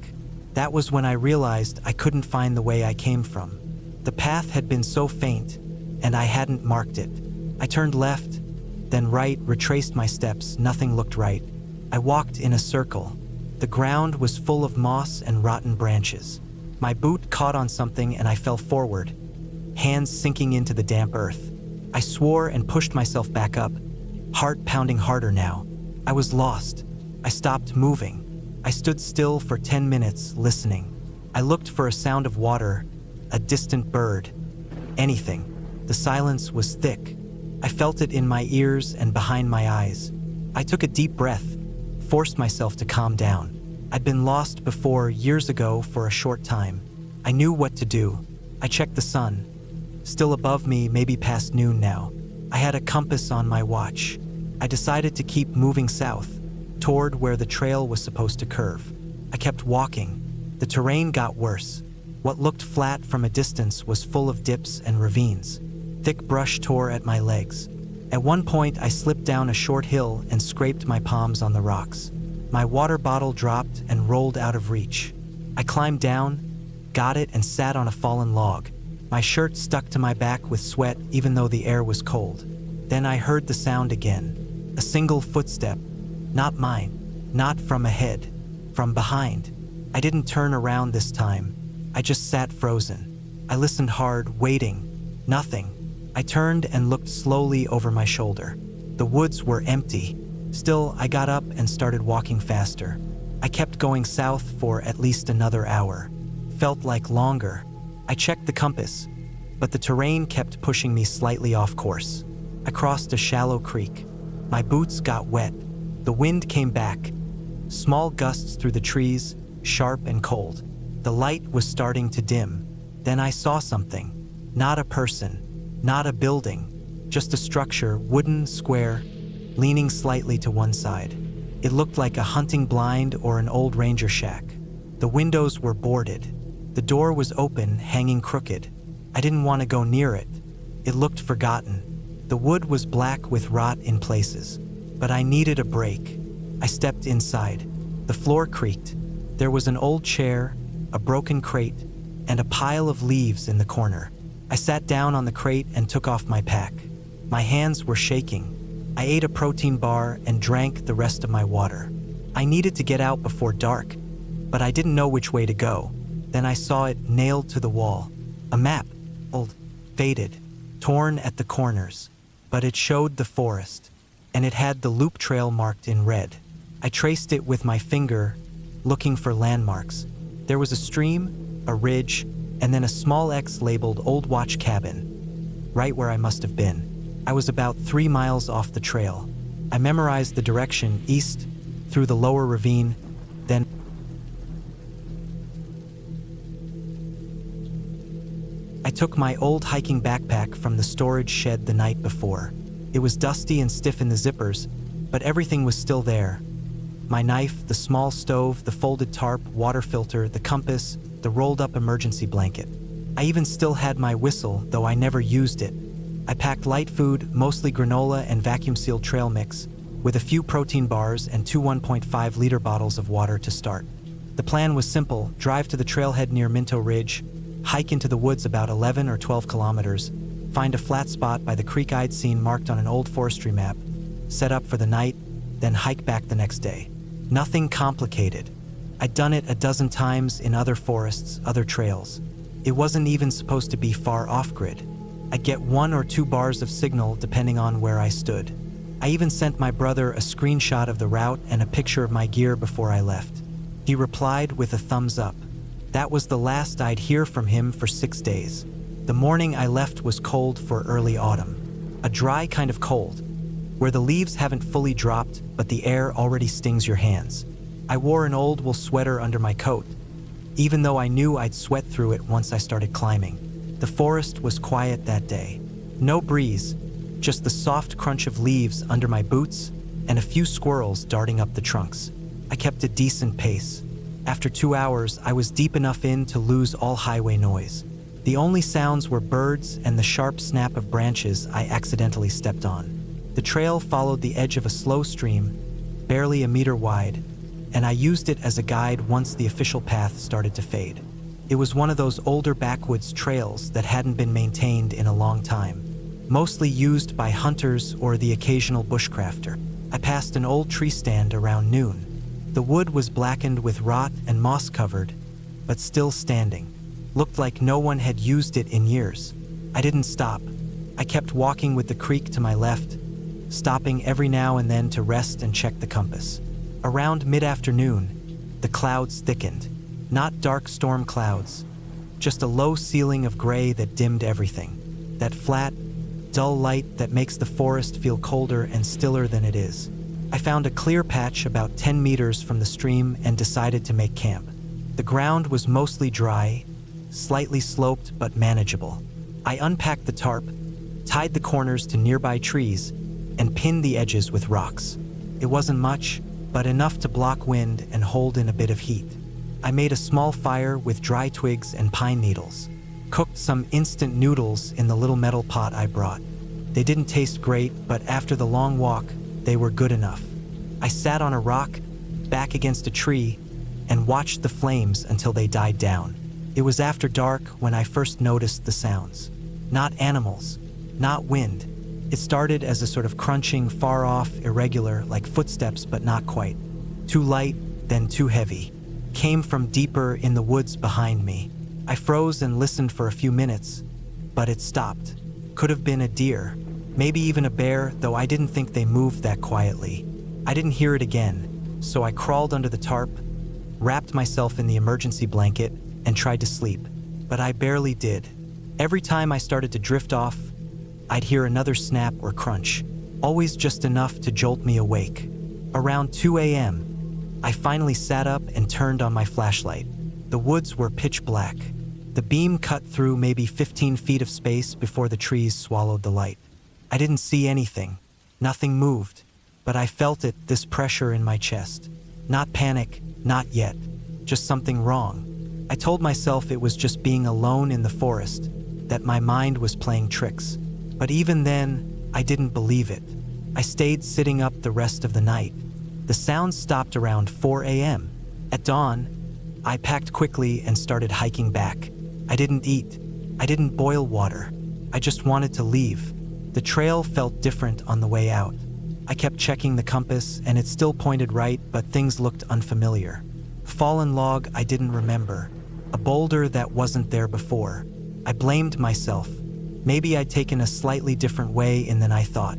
That was when I realized I couldn't find the way I came from. The path had been so faint, and I hadn't marked it. I turned left, then right, retraced my steps. Nothing looked right. I walked in a circle. The ground was full of moss and rotten branches. My boot caught on something and I fell forward, hands sinking into the damp earth. I swore and pushed myself back up, heart pounding harder now. I was lost. I stopped moving. I stood still for 10 minutes, listening. I looked for a sound of water, a distant bird, anything. The silence was thick. I felt it in my ears and behind my eyes. I took a deep breath, forced myself to calm down. I'd been lost before, years ago, for a short time. I knew what to do. I checked the sun. Still above me, maybe past noon now. I had a compass on my watch. I decided to keep moving south, toward where the trail was supposed to curve. I kept walking. The terrain got worse. What looked flat from a distance was full of dips and ravines. Thick brush tore at my legs. At one point, I slipped down a short hill and scraped my palms on the rocks. My water bottle dropped and rolled out of reach. I climbed down, got it, and sat on a fallen log. My shirt stuck to my back with sweat even though the air was cold. Then I heard the sound again. A single footstep. Not mine. Not from ahead. From behind. I didn't turn around this time. I just sat frozen. I listened hard, waiting. Nothing. I turned and looked slowly over my shoulder. The woods were empty. Still, I got up and started walking faster. I kept going south for at least another hour. Felt like longer. I checked the compass, but the terrain kept pushing me slightly off course. I crossed a shallow creek. My boots got wet. The wind came back. Small gusts through the trees, sharp and cold. The light was starting to dim. Then I saw something. Not a person. Not a building. Just a structure, wooden, square, leaning slightly to one side. It looked like a hunting blind or an old ranger shack. The windows were boarded. The door was open, hanging crooked. I didn't want to go near it. It looked forgotten. The wood was black with rot in places, but I needed a break. I stepped inside. The floor creaked. There was an old chair, a broken crate, and a pile of leaves in the corner. I sat down on the crate and took off my pack. My hands were shaking. I ate a protein bar and drank the rest of my water. I needed to get out before dark, but I didn't know which way to go. Then I saw it nailed to the wall. A map, old, faded, torn at the corners, but it showed the forest, and it had the loop trail marked in red. I traced it with my finger, looking for landmarks. There was a stream, a ridge, and then a small X labeled Old Watch Cabin, right where I must have been. I was about 3 miles off the trail. I memorized the direction east, through the lower ravine, then I took my old hiking backpack from the storage shed the night before. It was dusty and stiff in the zippers, but everything was still there. My knife, the small stove, the folded tarp, water filter, the compass, the rolled-up emergency blanket. I even still had my whistle, though I never used it. I packed light food, mostly granola and vacuum-sealed trail mix, with a few protein bars and 2 1.5-liter bottles of water to start. The plan was simple: drive to the trailhead near Minto Ridge, hike into the woods about 11 or 12 kilometers, find a flat spot by the creek I'd seen marked on an old forestry map, set up for the night, then hike back the next day. Nothing complicated. I'd done it a dozen times in other forests, other trails. It wasn't even supposed to be far off-grid. I'd get 1 or 2 bars of signal depending on where I stood. I even sent my brother a screenshot of the route and a picture of my gear before I left. He replied with a thumbs up. That was the last I'd hear from him for 6 days. The morning I left was cold for early autumn. A dry kind of cold, where the leaves haven't fully dropped, but the air already stings your hands. I wore an old wool sweater under my coat, even though I knew I'd sweat through it once I started climbing. The forest was quiet that day. No breeze, just the soft crunch of leaves under my boots and a few squirrels darting up the trunks. I kept a decent pace. After 2 hours, I was deep enough in to lose all highway noise. The only sounds were birds and the sharp snap of branches I accidentally stepped on. The trail followed the edge of a slow stream, barely a meter wide, and I used it as a guide once the official path started to fade. It was one of those older backwoods trails that hadn't been maintained in a long time, mostly used by hunters or the occasional bushcrafter. I passed an old tree stand around noon. The wood was blackened with rot and moss-covered, but still standing. Looked like no one had used it in years. I didn't stop. I kept walking with the creek to my left, stopping every now and then to rest and check the compass. Around mid-afternoon, the clouds thickened. Not dark storm clouds, just a low ceiling of gray that dimmed everything. That flat, dull light that makes the forest feel colder and stiller than it is. I found a clear patch about 10 meters from the stream and decided to make camp. The ground was mostly dry, slightly sloped but manageable. I unpacked the tarp, tied the corners to nearby trees, and pinned the edges with rocks. It wasn't much, but enough to block wind and hold in a bit of heat. I made a small fire with dry twigs and pine needles. Cooked some instant noodles in the little metal pot I brought. They didn't taste great, but after the long walk, they were good enough. I sat on a rock, back against a tree, and watched the flames until they died down. It was after dark when I first noticed the sounds. Not animals, not wind. It started as a sort of crunching, far off, irregular, like footsteps, but not quite. Too light, then too heavy. Came from deeper in the woods behind me. I froze and listened for a few minutes, but it stopped. Could have been a deer, maybe even a bear, though I didn't think they moved that quietly. I didn't hear it again, so I crawled under the tarp, wrapped myself in the emergency blanket, and tried to sleep. But I barely did. Every time I started to drift off, I'd hear another snap or crunch, always just enough to jolt me awake. Around 2 a.m., I finally sat up and turned on my flashlight. The woods were pitch black. The beam cut through maybe 15 feet of space before the trees swallowed the light. I didn't see anything. Nothing moved, but I felt it, this pressure in my chest. Not panic, not yet, just something wrong. I told myself it was just being alone in the forest, that my mind was playing tricks. But even then, I didn't believe it. I stayed sitting up the rest of the night. The sound stopped around 4 a.m. At dawn, I packed quickly and started hiking back. I didn't eat. I didn't boil water. I just wanted to leave. The trail felt different on the way out. I kept checking the compass and it still pointed right, but things looked unfamiliar. Fallen log I didn't remember. A boulder that wasn't there before. I blamed myself. Maybe I'd taken a slightly different way in than I thought.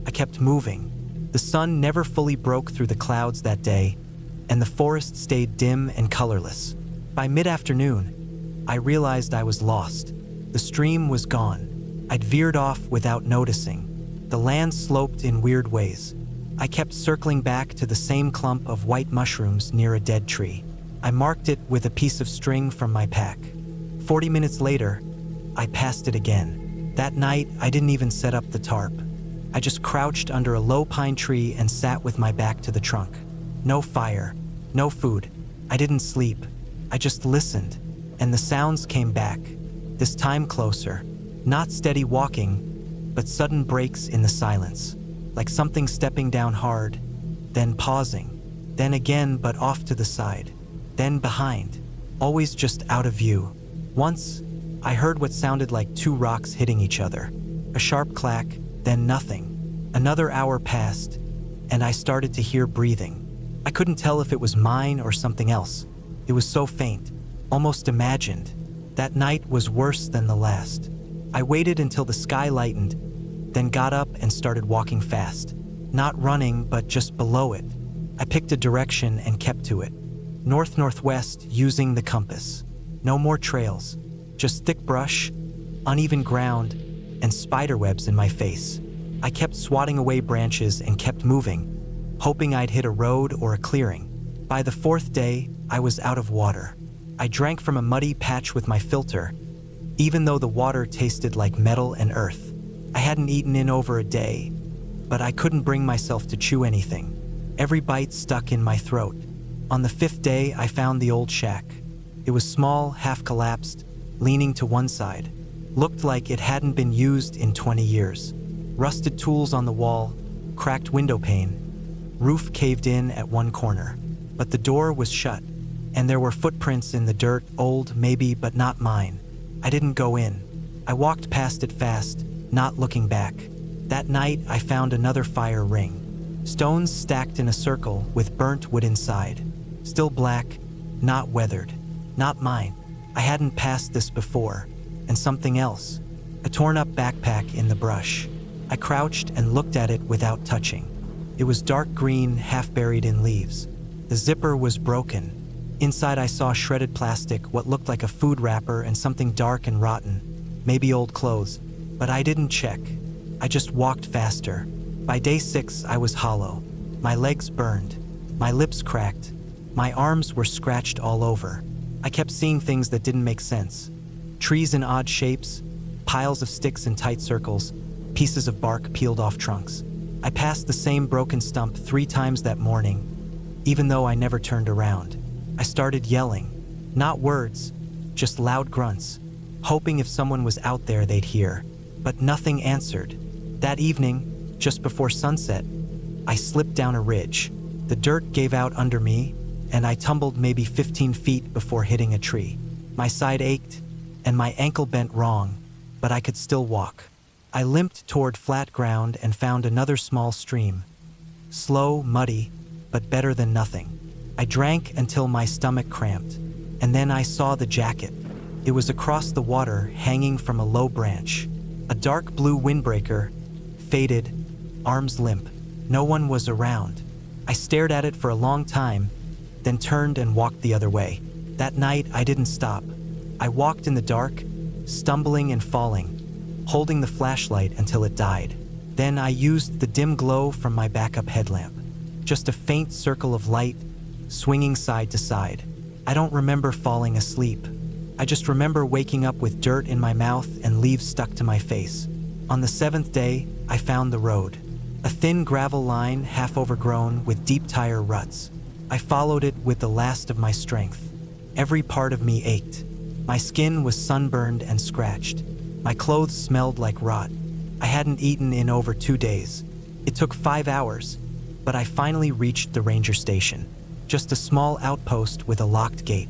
I kept moving. The sun never fully broke through the clouds that day, and the forest stayed dim and colorless. By mid-afternoon, I realized I was lost. The stream was gone. I'd veered off without noticing. The land sloped in weird ways. I kept circling back to the same clump of white mushrooms near a dead tree. I marked it with a piece of string from my pack. 40 minutes later, I passed it again. That night, I didn't even set up the tarp. I just crouched under a low pine tree and sat with my back to the trunk. No fire, no food. I didn't sleep. I just listened, and the sounds came back. This time closer. Not steady walking, but sudden breaks in the silence. Like something stepping down hard, then pausing, then again but off to the side, then behind, always just out of view. Once, I heard what sounded like two rocks hitting each other. A sharp clack, then nothing. Another hour passed, and I started to hear breathing. I couldn't tell if it was mine or something else. It was so faint, almost imagined. That night was worse than the last. I waited until the sky lightened, then got up and started walking fast. Not running, but just below it. I picked a direction and kept to it. North-northwest, using the compass. No more trails, just thick brush, uneven ground, and spiderwebs in my face. I kept swatting away branches and kept moving, hoping I'd hit a road or a clearing. By the fourth day, I was out of water. I drank from a muddy patch with my filter, even though the water tasted like metal and earth. I hadn't eaten in over a day, but I couldn't bring myself to chew anything. Every bite stuck in my throat. On the fifth day, I found the old shack. It was small, half-collapsed, leaning to one side. Looked like it hadn't been used in 20 years. Rusted tools on the wall, cracked window pane, roof caved in at one corner. But the door was shut, and there were footprints in the dirt, old maybe, but not mine. I didn't go in. I walked past it fast, not looking back. That night, I found another fire ring. Stones stacked in a circle with burnt wood inside. Still black, not weathered. Not mine. I hadn't passed this before. And something else. A torn-up backpack in the brush. I crouched and looked at it without touching. It was dark green, half buried in leaves. The zipper was broken. Inside I saw shredded plastic, what looked like a food wrapper, and something dark and rotten. Maybe old clothes. But I didn't check. I just walked faster. By day 6, I was hollow. My legs burned. My lips cracked. My arms were scratched all over. I kept seeing things that didn't make sense. Trees in odd shapes, piles of sticks in tight circles, pieces of bark peeled off trunks. I passed the same broken stump 3 times that morning, even though I never turned around. I started yelling. Not words, just loud grunts, hoping if someone was out there they'd hear. But nothing answered. That evening, just before sunset, I slipped down a ridge. The dirt gave out under me, and I tumbled maybe 15 feet before hitting a tree. My side ached, and my ankle bent wrong, but I could still walk. I limped toward flat ground and found another small stream. Slow, muddy, but better than nothing. I drank until my stomach cramped, and then I saw the jacket. It was across the water, hanging from a low branch. A dark blue windbreaker, faded, arms limp. No one was around. I stared at it for a long time, then turned and walked the other way. That night, I didn't stop. I walked in the dark, stumbling and falling, holding the flashlight until it died. Then I used the dim glow from my backup headlamp. Just a faint circle of light, swinging side to side. I don't remember falling asleep. I just remember waking up with dirt in my mouth and leaves stuck to my face. On the 7th day, I found the road. A thin gravel line, half overgrown with deep tire ruts. I followed it with the last of my strength. Every part of me ached. My skin was sunburned and scratched. My clothes smelled like rot. I hadn't eaten in over 2 days. It took 5 hours, but I finally reached the ranger station. Just a small outpost with a locked gate.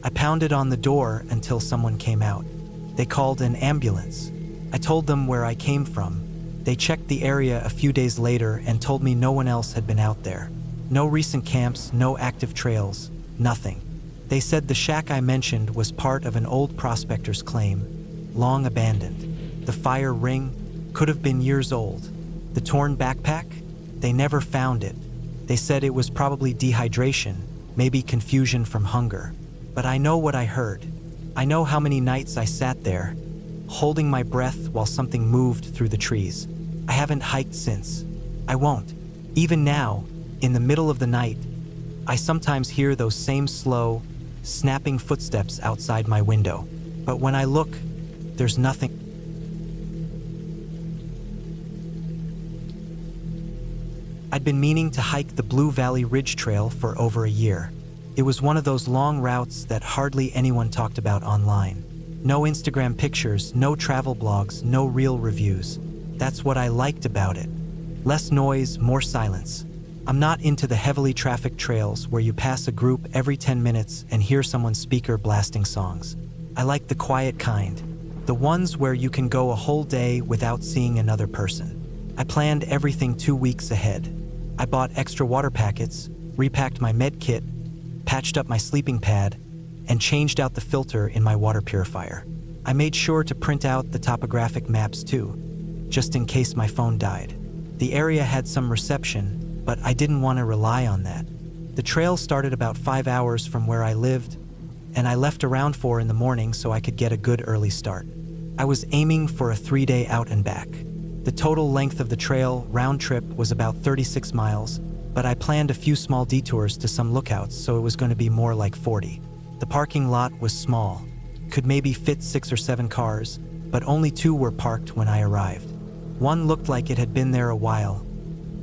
I pounded on the door until someone came out. They called an ambulance. I told them where I came from. They checked the area a few days later and told me no one else had been out there. No recent camps, no active trails, nothing. They said the shack I mentioned was part of an old prospector's claim, long abandoned. The fire ring could have been years old. The torn backpack? They never found it. They said it was probably dehydration, maybe confusion from hunger. But I know what I heard. I know how many nights I sat there, holding my breath while something moved through the trees. I haven't hiked since. I won't. Even now, in the middle of the night, I sometimes hear those same slow, snapping footsteps outside my window. But when I look, there's nothing. I'd been meaning to hike the Blue Valley Ridge Trail for over a year. It was one of those long routes that hardly anyone talked about online. No Instagram pictures, no travel blogs, no real reviews. That's what I liked about it. Less noise, more silence. I'm not into the heavily trafficked trails where you pass a group every 10 minutes and hear someone's speaker blasting songs. I like the quiet kind, the ones where you can go a whole day without seeing another person. I planned everything 2 weeks ahead. I bought extra water packets, repacked my med kit, patched up my sleeping pad, and changed out the filter in my water purifier. I made sure to print out the topographic maps too, just in case my phone died. The area had some reception, but I didn't want to rely on that. The trail started about 5 hours from where I lived, and I left around 4 in the morning so I could get a good early start. I was aiming for a 3-day out and back. The total length of the trail, round trip, was about 36 miles, but I planned a few small detours to some lookouts, so it was going to be more like 40. The parking lot was small, could maybe fit 6 or 7 cars, but only 2 were parked when I arrived. One looked like it had been there a while,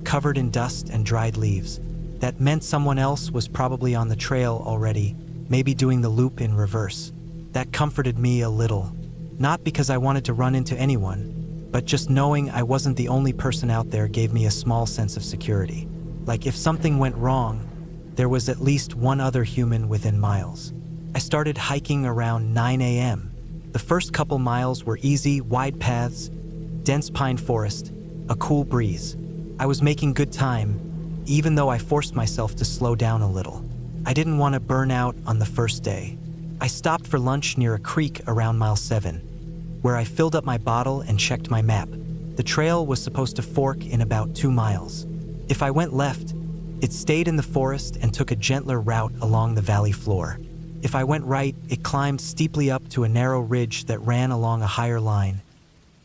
covered in dust and dried leaves. That meant someone else was probably on the trail already, maybe doing the loop in reverse. That comforted me a little, not because I wanted to run into anyone, but just knowing I wasn't the only person out there gave me a small sense of security. Like if something went wrong, there was at least one other human within miles. I started hiking around 9 a.m. The first couple miles were easy, wide paths, dense pine forest, a cool breeze. I was making good time, even though I forced myself to slow down a little. I didn't want to burn out on the first day. I stopped for lunch near a creek around mile 7, where I filled up my bottle and checked my map. The trail was supposed to fork in about 2 miles. If I went left, it stayed in the forest and took a gentler route along the valley floor. If I went right, it climbed steeply up to a narrow ridge that ran along a higher line,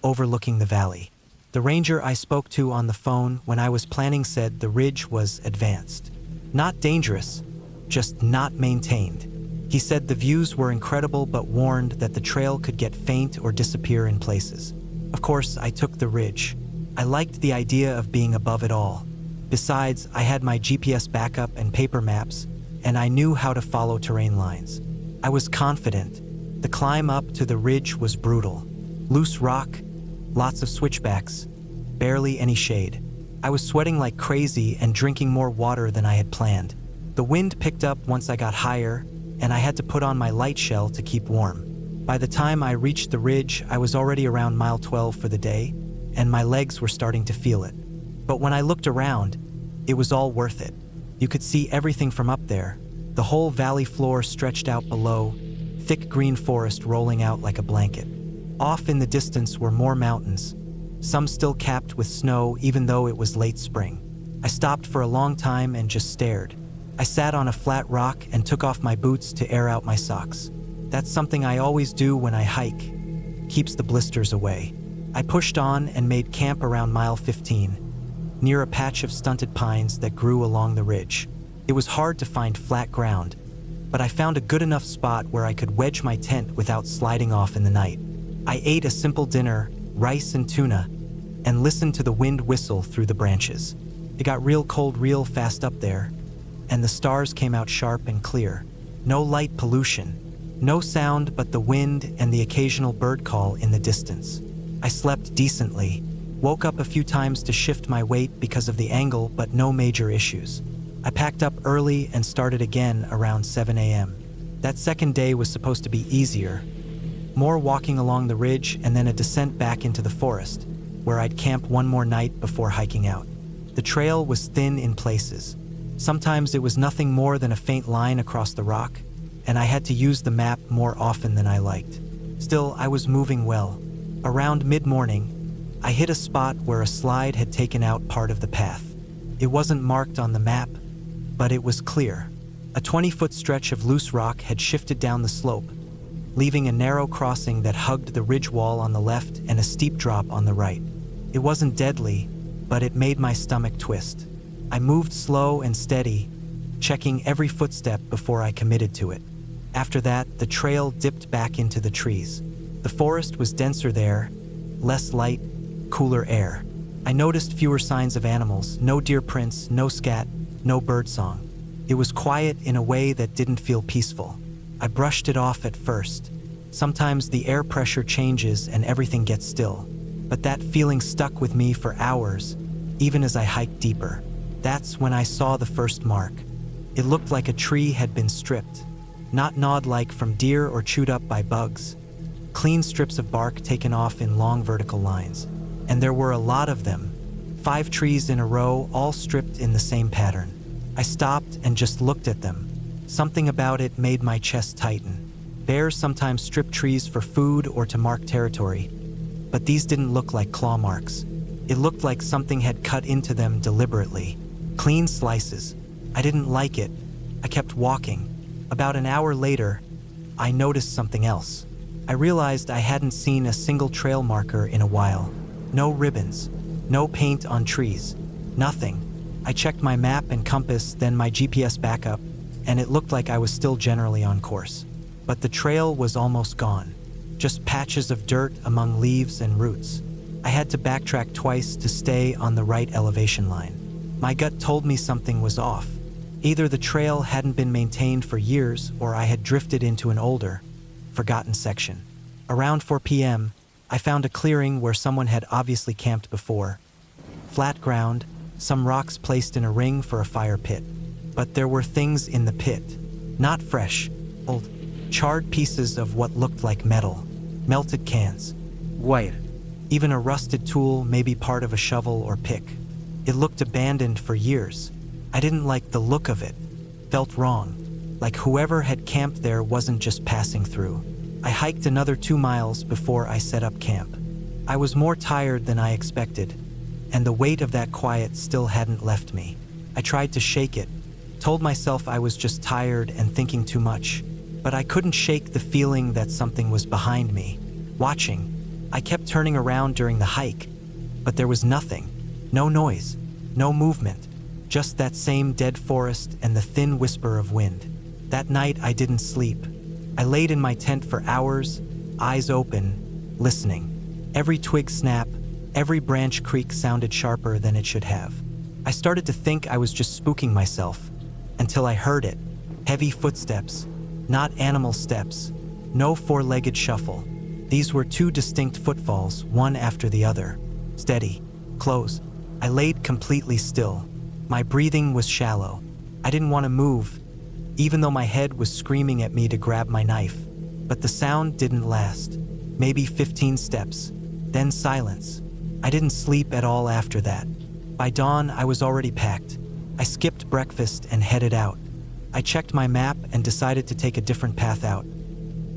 overlooking the valley. The ranger I spoke to on the phone when I was planning said the ridge was advanced. Not dangerous, just not maintained. He said the views were incredible but warned that the trail could get faint or disappear in places. Of course, I took the ridge. I liked the idea of being above it all. Besides, I had my GPS backup and paper maps, and I knew how to follow terrain lines. I was confident. The climb up to the ridge was brutal. Loose rock, lots of switchbacks, barely any shade. I was sweating like crazy and drinking more water than I had planned. The wind picked up once I got higher, and I had to put on my light shell to keep warm. By the time I reached the ridge, I was already around mile 12 for the day, and my legs were starting to feel it. But when I looked around, it was all worth it. You could see everything from up there. The whole valley floor stretched out below, thick green forest rolling out like a blanket. Off in the distance were more mountains, some still capped with snow even though it was late spring. I stopped for a long time and just stared. I sat on a flat rock and took off my boots to air out my socks. That's something I always do when I hike. Keeps the blisters away. I pushed on and made camp around mile 15, near a patch of stunted pines that grew along the ridge. It was hard to find flat ground, but I found a good enough spot where I could wedge my tent without sliding off in the night. I ate a simple dinner, rice and tuna, and listened to the wind whistle through the branches. It got real cold real fast up there, and the stars came out sharp and clear. No light pollution, no sound but the wind and the occasional bird call in the distance. I slept decently, Woke up a few times to shift my weight because of the angle, but no major issues. I packed up early and started again around 7 a.m. That second day was supposed to be easier. More walking along the ridge and then a descent back into the forest, where I'd camp one more night before hiking out. The trail was thin in places. Sometimes it was nothing more than a faint line across the rock, and I had to use the map more often than I liked. Still, I was moving well. Around mid-morning, I hit a spot where a slide had taken out part of the path. It wasn't marked on the map, but it was clear. A 20-foot stretch of loose rock had shifted down the slope, leaving a narrow crossing that hugged the ridge wall on the left and a steep drop on the right. It wasn't deadly, but it made my stomach twist. I moved slow and steady, checking every footstep before I committed to it. After that, the trail dipped back into the trees. The forest was denser there, less light, cooler air. I noticed fewer signs of animals, no deer prints, no scat, no birdsong. It was quiet in a way that didn't feel peaceful. I brushed it off at first. Sometimes the air pressure changes and everything gets still. But that feeling stuck with me for hours, even as I hiked deeper. That's when I saw the first mark. It looked like a tree had been stripped, not gnawed like from deer or chewed up by bugs. Clean strips of bark taken off in long vertical lines. And there were a lot of them. 5 trees in a row, all stripped in the same pattern. I stopped and just looked at them. Something about it made my chest tighten. Bears sometimes strip trees for food or to mark territory, but these didn't look like claw marks. It looked like something had cut into them deliberately. Clean slices. I didn't like it. I kept walking. About an hour later, I noticed something else. I realized I hadn't seen a single trail marker in a while. No ribbons, no paint on trees, nothing. I checked my map and compass, then my GPS backup, and it looked like I was still generally on course. But the trail was almost gone. Just patches of dirt among leaves and roots. I had to backtrack twice to stay on the right elevation line. My gut told me something was off. Either the trail hadn't been maintained for years or I had drifted into an older, forgotten section. Around 4 p.m., I found a clearing where someone had obviously camped before. Flat ground, some rocks placed in a ring for a fire pit. But there were things in the pit. Not fresh, old, charred pieces of what looked like metal. Melted cans. Wire. Even a rusted tool, maybe part of a shovel or pick. It looked abandoned for years. I didn't like the look of it. Felt wrong. Like whoever had camped there wasn't just passing through. I hiked another 2 miles before I set up camp. I was more tired than I expected, and the weight of that quiet still hadn't left me. I tried to shake it, told myself I was just tired and thinking too much, but I couldn't shake the feeling that something was behind me, watching. I kept turning around during the hike, but there was nothing. No noise, no movement, just that same dead forest and the thin whisper of wind. That night I didn't sleep. I laid in my tent for hours, eyes open, listening. Every twig snap, every branch creak sounded sharper than it should have. I started to think I was just spooking myself, until I heard it. Heavy footsteps, not animal steps, no 4-legged shuffle. These were 2 distinct footfalls, one after the other. Steady, close. I laid completely still. My breathing was shallow. I didn't want to move, even though my head was screaming at me to grab my knife. But the sound didn't last. Maybe 15 steps, then silence. I didn't sleep at all after that. By dawn, I was already packed. I skipped breakfast and headed out. I checked my map and decided to take a different path out.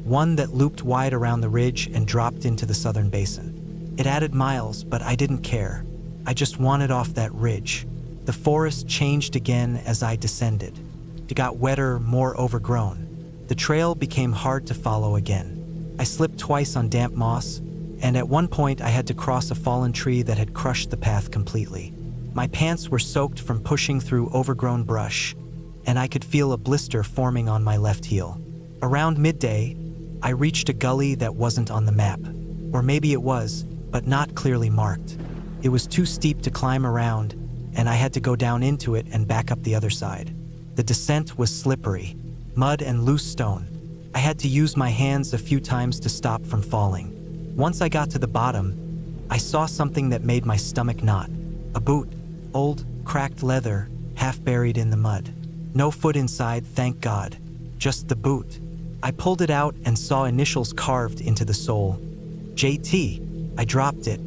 One that looped wide around the ridge and dropped into the southern basin. It added miles, but I didn't care. I just wanted off that ridge. The forest changed again as I descended. It got wetter, more overgrown. The trail became hard to follow again. I slipped twice on damp moss, and at one point I had to cross a fallen tree that had crushed the path completely. My pants were soaked from pushing through overgrown brush, and I could feel a blister forming on my left heel. Around midday, I reached a gully that wasn't on the map. Or maybe it was, but not clearly marked. It was too steep to climb around, and I had to go down into it and back up the other side. The descent was slippery, mud and loose stone. I had to use my hands a few times to stop from falling. Once I got to the bottom, I saw something that made my stomach knot. A boot, old, cracked leather, half buried in the mud. No foot inside, thank God. Just the boot. I pulled it out and saw initials carved into the sole. JT. I dropped it.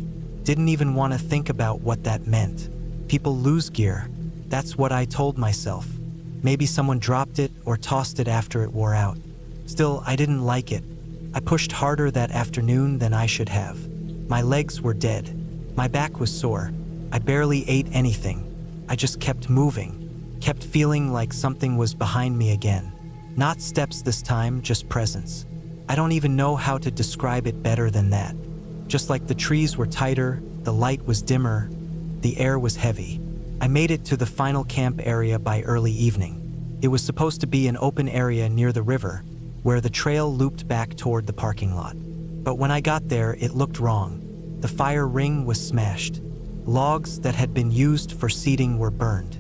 Didn't even want to think about what that meant. People lose gear. That's what I told myself. Maybe someone dropped it or tossed it after it wore out. Still, I didn't like it. I pushed harder that afternoon than I should have. My legs were dead. My back was sore. I barely ate anything. I just kept moving, kept feeling like something was behind me again. Not steps this time, just presence. I don't even know how to describe it better than that. Just like the trees were tighter, the light was dimmer, the air was heavy. I made it to the final camp area by early evening. It was supposed to be an open area near the river, where the trail looped back toward the parking lot. But when I got there, it looked wrong. The fire ring was smashed. Logs that had been used for seating were burned.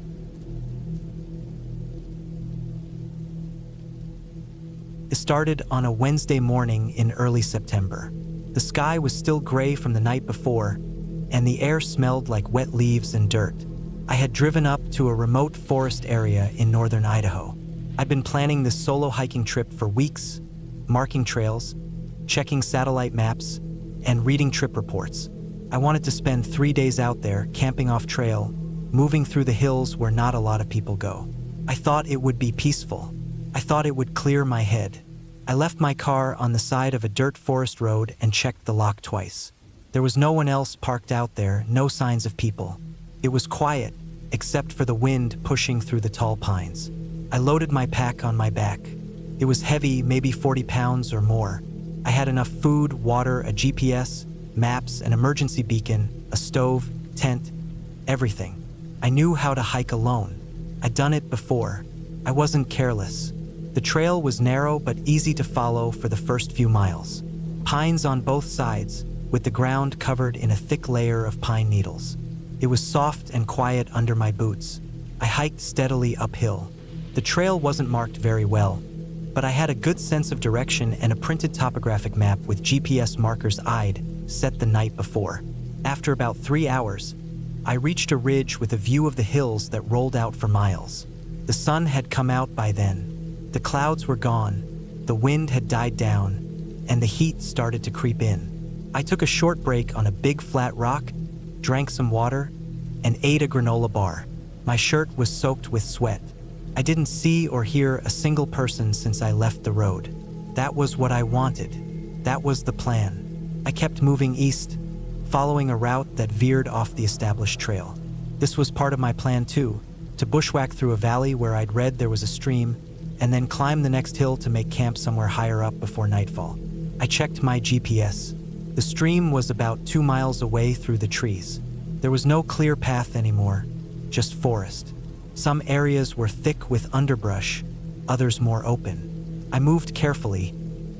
It started on a Wednesday morning in early September. The sky was still gray from the night before, and the air smelled like wet leaves and dirt. I had driven up to a remote forest area in northern Idaho. I'd been planning this solo hiking trip for weeks, marking trails, checking satellite maps, and reading trip reports. I wanted to spend 3 days out there, camping off trail, moving through the hills where not a lot of people go. I thought it would be peaceful. I thought it would clear my head. I left my car on the side of a dirt forest road and checked the lock twice. There was no one else parked out there, no signs of people. It was quiet, except for the wind pushing through the tall pines. I loaded my pack on my back. It was heavy, maybe 40 pounds or more. I had enough food, water, a GPS, maps, an emergency beacon, a stove, tent, everything. I knew how to hike alone. I'd done it before. I wasn't careless. The trail was narrow but easy to follow for the first few miles. Pines on both sides, with the ground covered in a thick layer of pine needles. It was soft and quiet under my boots. I hiked steadily uphill. The trail wasn't marked very well, but I had a good sense of direction and a printed topographic map with GPS markers I'd set the night before. After about 3 hours, I reached a ridge with a view of the hills that rolled out for miles. The sun had come out by then. The clouds were gone, the wind had died down, and the heat started to creep in. I took a short break on a big flat rock, drank some water, and ate a granola bar. My shirt was soaked with sweat. I didn't see or hear a single person since I left the road. That was what I wanted. That was the plan. I kept moving east, following a route that veered off the established trail. This was part of my plan too, to bushwhack through a valley where I'd read there was a stream, and then climb the next hill to make camp somewhere higher up before nightfall. I checked my GPS. The stream was about 2 miles away through the trees. There was no clear path anymore, just forest. Some areas were thick with underbrush, others more open. I moved carefully,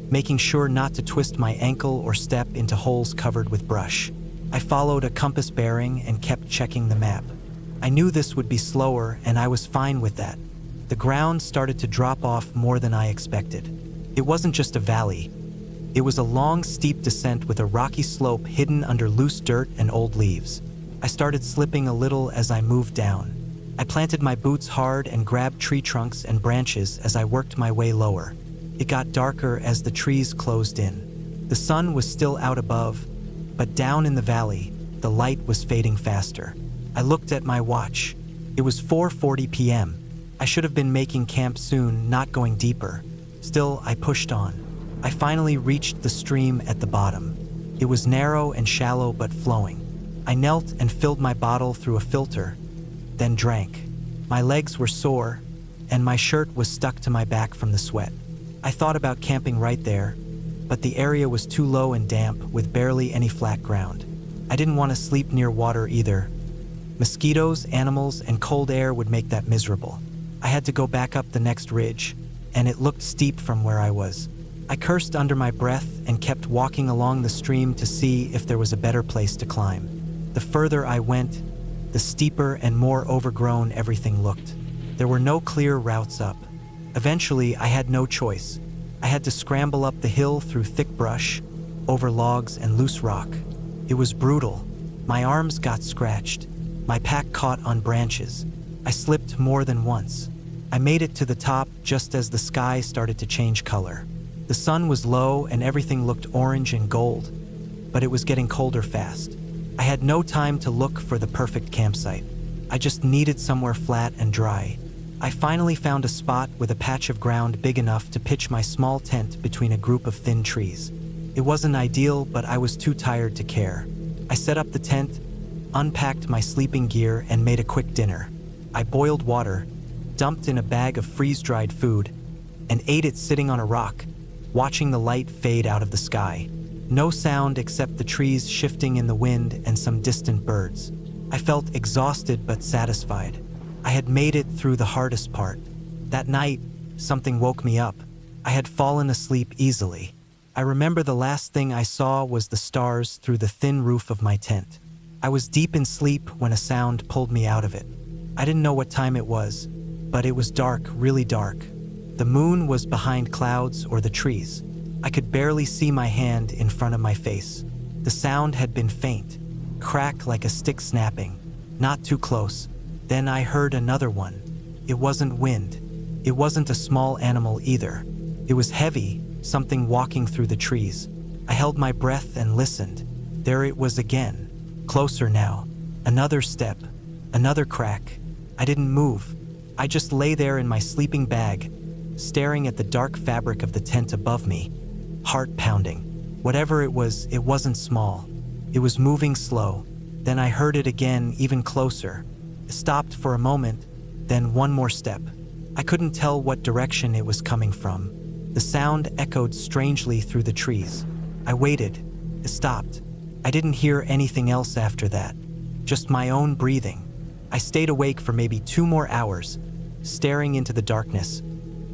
making sure not to twist my ankle or step into holes covered with brush. I followed a compass bearing and kept checking the map. I knew this would be slower, and I was fine with that. The ground started to drop off more than I expected. It wasn't just a valley. It was a long, steep descent with a rocky slope hidden under loose dirt and old leaves. I started slipping a little as I moved down. I planted my boots hard and grabbed tree trunks and branches as I worked my way lower. It got darker as the trees closed in. The sun was still out above, but down in the valley, the light was fading faster. I looked at my watch. It was 4:40 p.m. I should have been making camp soon, not going deeper. Still, I pushed on. I finally reached the stream at the bottom. It was narrow and shallow but flowing. I knelt and filled my bottle through a filter, then drank. My legs were sore, and my shirt was stuck to my back from the sweat. I thought about camping right there, but the area was too low and damp with barely any flat ground. I didn't want to sleep near water either. Mosquitoes, animals, and cold air would make that miserable. I had to go back up the next ridge, and it looked steep from where I was. I cursed under my breath and kept walking along the stream to see if there was a better place to climb. The further I went, the steeper and more overgrown everything looked. There were no clear routes up. Eventually, I had no choice. I had to scramble up the hill through thick brush, over logs and loose rock. It was brutal. My arms got scratched. My pack caught on branches. I slipped more than once. I made it to the top just as the sky started to change color. The sun was low and everything looked orange and gold, but it was getting colder fast. I had no time to look for the perfect campsite. I just needed somewhere flat and dry. I finally found a spot with a patch of ground big enough to pitch my small tent between a group of thin trees. It wasn't ideal, but I was too tired to care. I set up the tent, unpacked my sleeping gear, and made a quick dinner. I boiled water, dumped in a bag of freeze-dried food, and ate it sitting on a rock, watching the light fade out of the sky. No sound except the trees shifting in the wind and some distant birds. I felt exhausted but satisfied. I had made it through the hardest part. That night, something woke me up. I had fallen asleep easily. I remember the last thing I saw was the stars through the thin roof of my tent. I was deep in sleep when a sound pulled me out of it. I didn't know what time it was, but it was dark, really dark. The moon was behind clouds or the trees. I could barely see my hand in front of my face. The sound had been faint, crack like a stick snapping, not too close. Then I heard another one. It wasn't wind. It wasn't a small animal either. It was heavy, something walking through the trees. I held my breath and listened. There it was again, closer now. Another step, another crack. I didn't move. I just lay there in my sleeping bag, staring at the dark fabric of the tent above me, heart pounding. Whatever it wasn't small. It was moving slow. Then I heard it again, even closer. It stopped for a moment, then one more step. I couldn't tell what direction it was coming from. The sound echoed strangely through the trees. I waited. It stopped. I didn't hear anything else after that, just my own breathing. I stayed awake for maybe 2 more hours, staring into the darkness,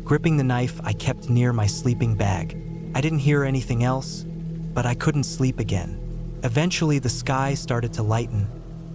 gripping the knife I kept near my sleeping bag. I didn't hear anything else, but I couldn't sleep again. Eventually, the sky started to lighten,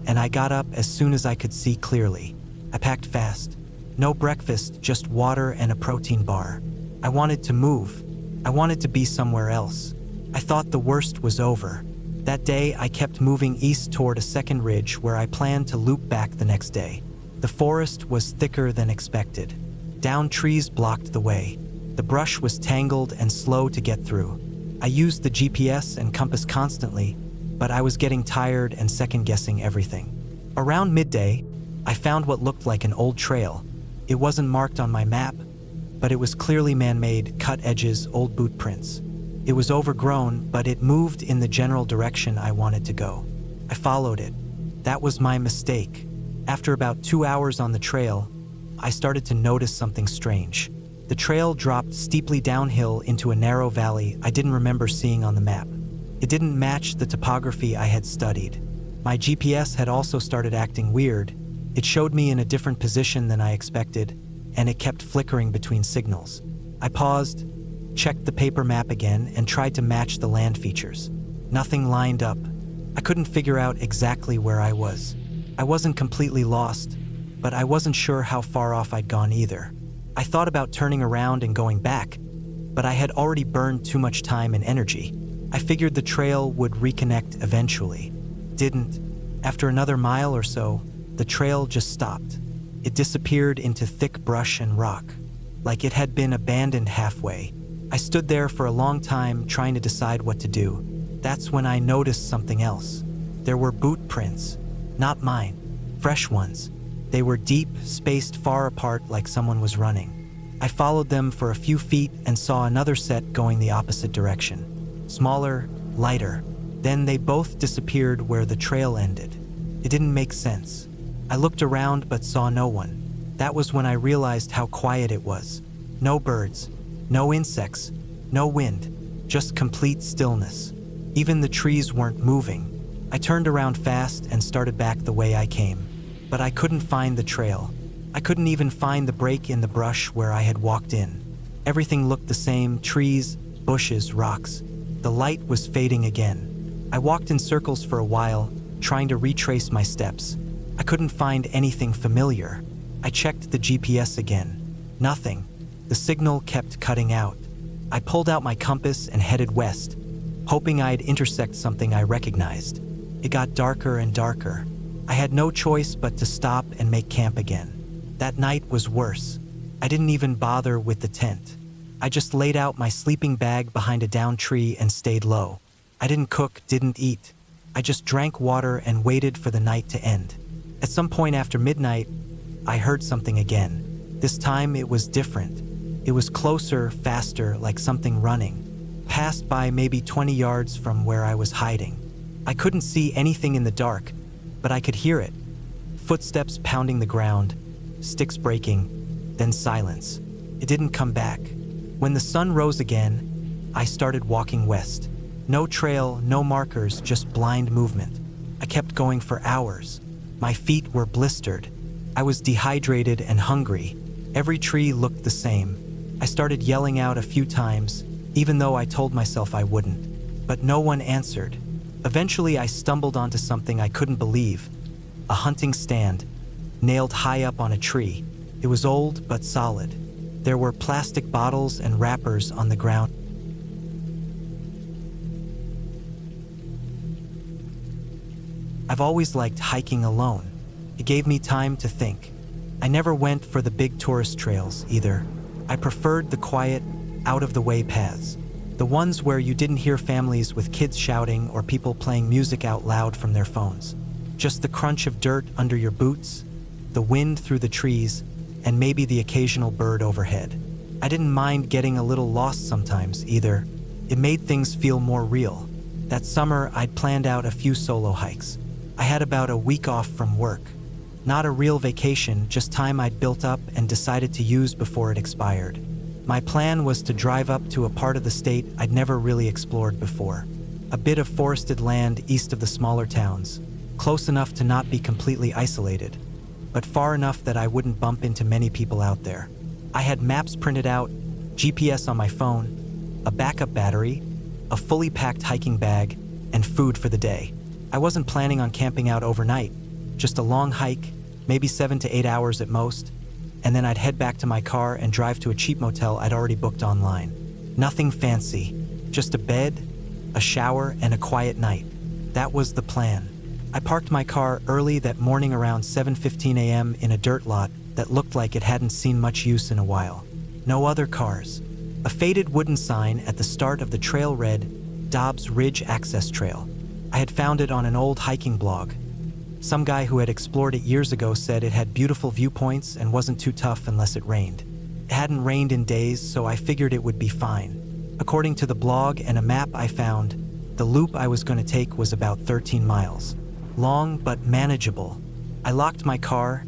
and I got up as soon as I could see clearly. I packed fast. No breakfast, just water and a protein bar. I wanted to move. I wanted to be somewhere else. I thought the worst was over. That day, I kept moving east toward a second ridge where I planned to loop back the next day. The forest was thicker than expected. Downed trees blocked the way. The brush was tangled and slow to get through. I used the GPS and compass constantly, but I was getting tired and second-guessing everything. Around midday, I found what looked like an old trail. It wasn't marked on my map, but it was clearly man-made, cut edges, old boot prints. It was overgrown, but it moved in the general direction I wanted to go. I followed it. That was my mistake. After about 2 hours on the trail, I started to notice something strange. The trail dropped steeply downhill into a narrow valley I didn't remember seeing on the map. It didn't match the topography I had studied. My GPS had also started acting weird. It showed me in a different position than I expected, and it kept flickering between signals. I paused, checked the paper map again, and tried to match the land features. Nothing lined up. I couldn't figure out exactly where I was. I wasn't completely lost, but I wasn't sure how far off I'd gone either. I thought about turning around and going back, but I had already burned too much time and energy. I figured the trail would reconnect eventually. Didn't. After another mile or so, the trail just stopped. It disappeared into thick brush and rock, like it had been abandoned halfway. I stood there for a long time trying to decide what to do. That's when I noticed something else. There were boot prints, not mine, fresh ones. They were deep, spaced far apart like someone was running. I followed them for a few feet and saw another set going the opposite direction. Smaller, lighter. Then they both disappeared where the trail ended. It didn't make sense. I looked around but saw no one. That was when I realized how quiet it was. No birds, no insects, no wind, just complete stillness. Even the trees weren't moving. I turned around fast and started back the way I came. But I couldn't find the trail. I couldn't even find the break in the brush where I had walked in. Everything looked the same, trees, bushes, rocks. The light was fading again. I walked in circles for a while, trying to retrace my steps. I couldn't find anything familiar. I checked the GPS again. Nothing. The signal kept cutting out. I pulled out my compass and headed west, hoping I'd intersect something I recognized. It got darker and darker. I had no choice but to stop and make camp again. That night was worse. I didn't even bother with the tent. I just laid out my sleeping bag behind a downed tree and stayed low. I didn't cook, didn't eat. I just drank water and waited for the night to end. At some point after midnight, I heard something again. This time it was different. It was closer, faster, like something running. Passed by maybe 20 yards from where I was hiding. I couldn't see anything in the dark, but I could hear it. Footsteps pounding the ground, sticks breaking, then silence. It didn't come back. When the sun rose again, I started walking west. No trail, no markers, just blind movement. I kept going for hours. My feet were blistered. I was dehydrated and hungry. Every tree looked the same. I started yelling out a few times, even though I told myself I wouldn't. But no one answered. Eventually, I stumbled onto something I couldn't believe. A hunting stand, nailed high up on a tree. It was old but solid. There were plastic bottles and wrappers on the ground. I've always liked hiking alone. It gave me time to think. I never went for the big tourist trails either. I preferred the quiet, out-of-the-way paths. The ones where you didn't hear families with kids shouting or people playing music out loud from their phones. Just the crunch of dirt under your boots, the wind through the trees, and maybe the occasional bird overhead. I didn't mind getting a little lost sometimes either. It made things feel more real. That summer, I'd planned out a few solo hikes. I had about a week off from work. Not a real vacation, just time I'd built up and decided to use before it expired. My plan was to drive up to a part of the state I'd never really explored before. A bit of forested land east of the smaller towns, close enough to not be completely isolated, but far enough that I wouldn't bump into many people out there. I had maps printed out, GPS on my phone, a backup battery, a fully packed hiking bag, and food for the day. I wasn't planning on camping out overnight, just a long hike, maybe 7 to 8 hours at most, and then I'd head back to my car and drive to a cheap motel I'd already booked online. Nothing fancy, just a bed, a shower, and a quiet night. That was the plan. I parked my car early that morning around 7:15 a.m. in a dirt lot that looked like it hadn't seen much use in a while. No other cars. A faded wooden sign at the start of the trail read, Dobbs Ridge Access Trail. I had found it on an old hiking blog. Some guy who had explored it years ago said it had beautiful viewpoints and wasn't too tough unless it rained. It hadn't rained in days, so I figured it would be fine. According to the blog and a map I found, the loop I was going to take was about 13 miles. Long but manageable. I locked my car,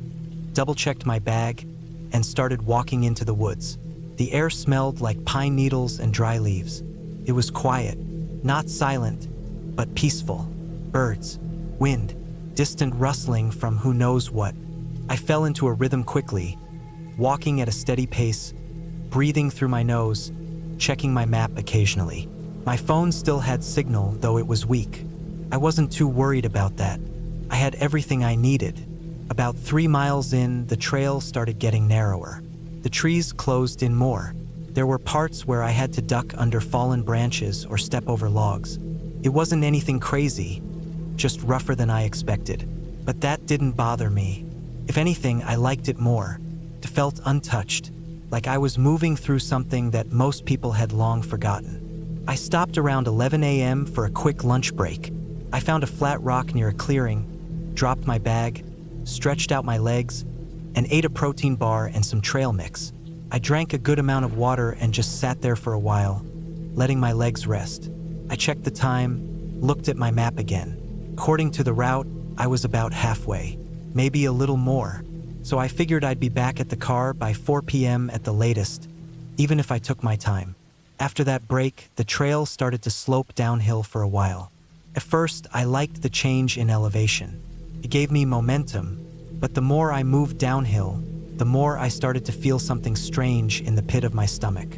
double-checked my bag, and started walking into the woods. The air smelled like pine needles and dry leaves. It was quiet, not silent, but peaceful. Birds, wind, distant rustling from who knows what. I fell into a rhythm quickly, walking at a steady pace, breathing through my nose, checking my map occasionally. My phone still had signal, though it was weak. I wasn't too worried about that. I had everything I needed. About 3 miles in, the trail started getting narrower. The trees closed in more. There were parts where I had to duck under fallen branches or step over logs. It wasn't anything crazy, just rougher than I expected. But that didn't bother me. If anything, I liked it more. It felt untouched, like I was moving through something that most people had long forgotten. I stopped around 11 a.m. for a quick lunch break. I found a flat rock near a clearing, dropped my bag, stretched out my legs, and ate a protein bar and some trail mix. I drank a good amount of water and just sat there for a while, letting my legs rest. I checked the time, looked at my map again. According to the route, I was about halfway, maybe a little more, so I figured I'd be back at the car by 4 p.m. at the latest, even if I took my time. After that break, the trail started to slope downhill for a while. At first, I liked the change in elevation. It gave me momentum, but the more I moved downhill, the more I started to feel something strange in the pit of my stomach.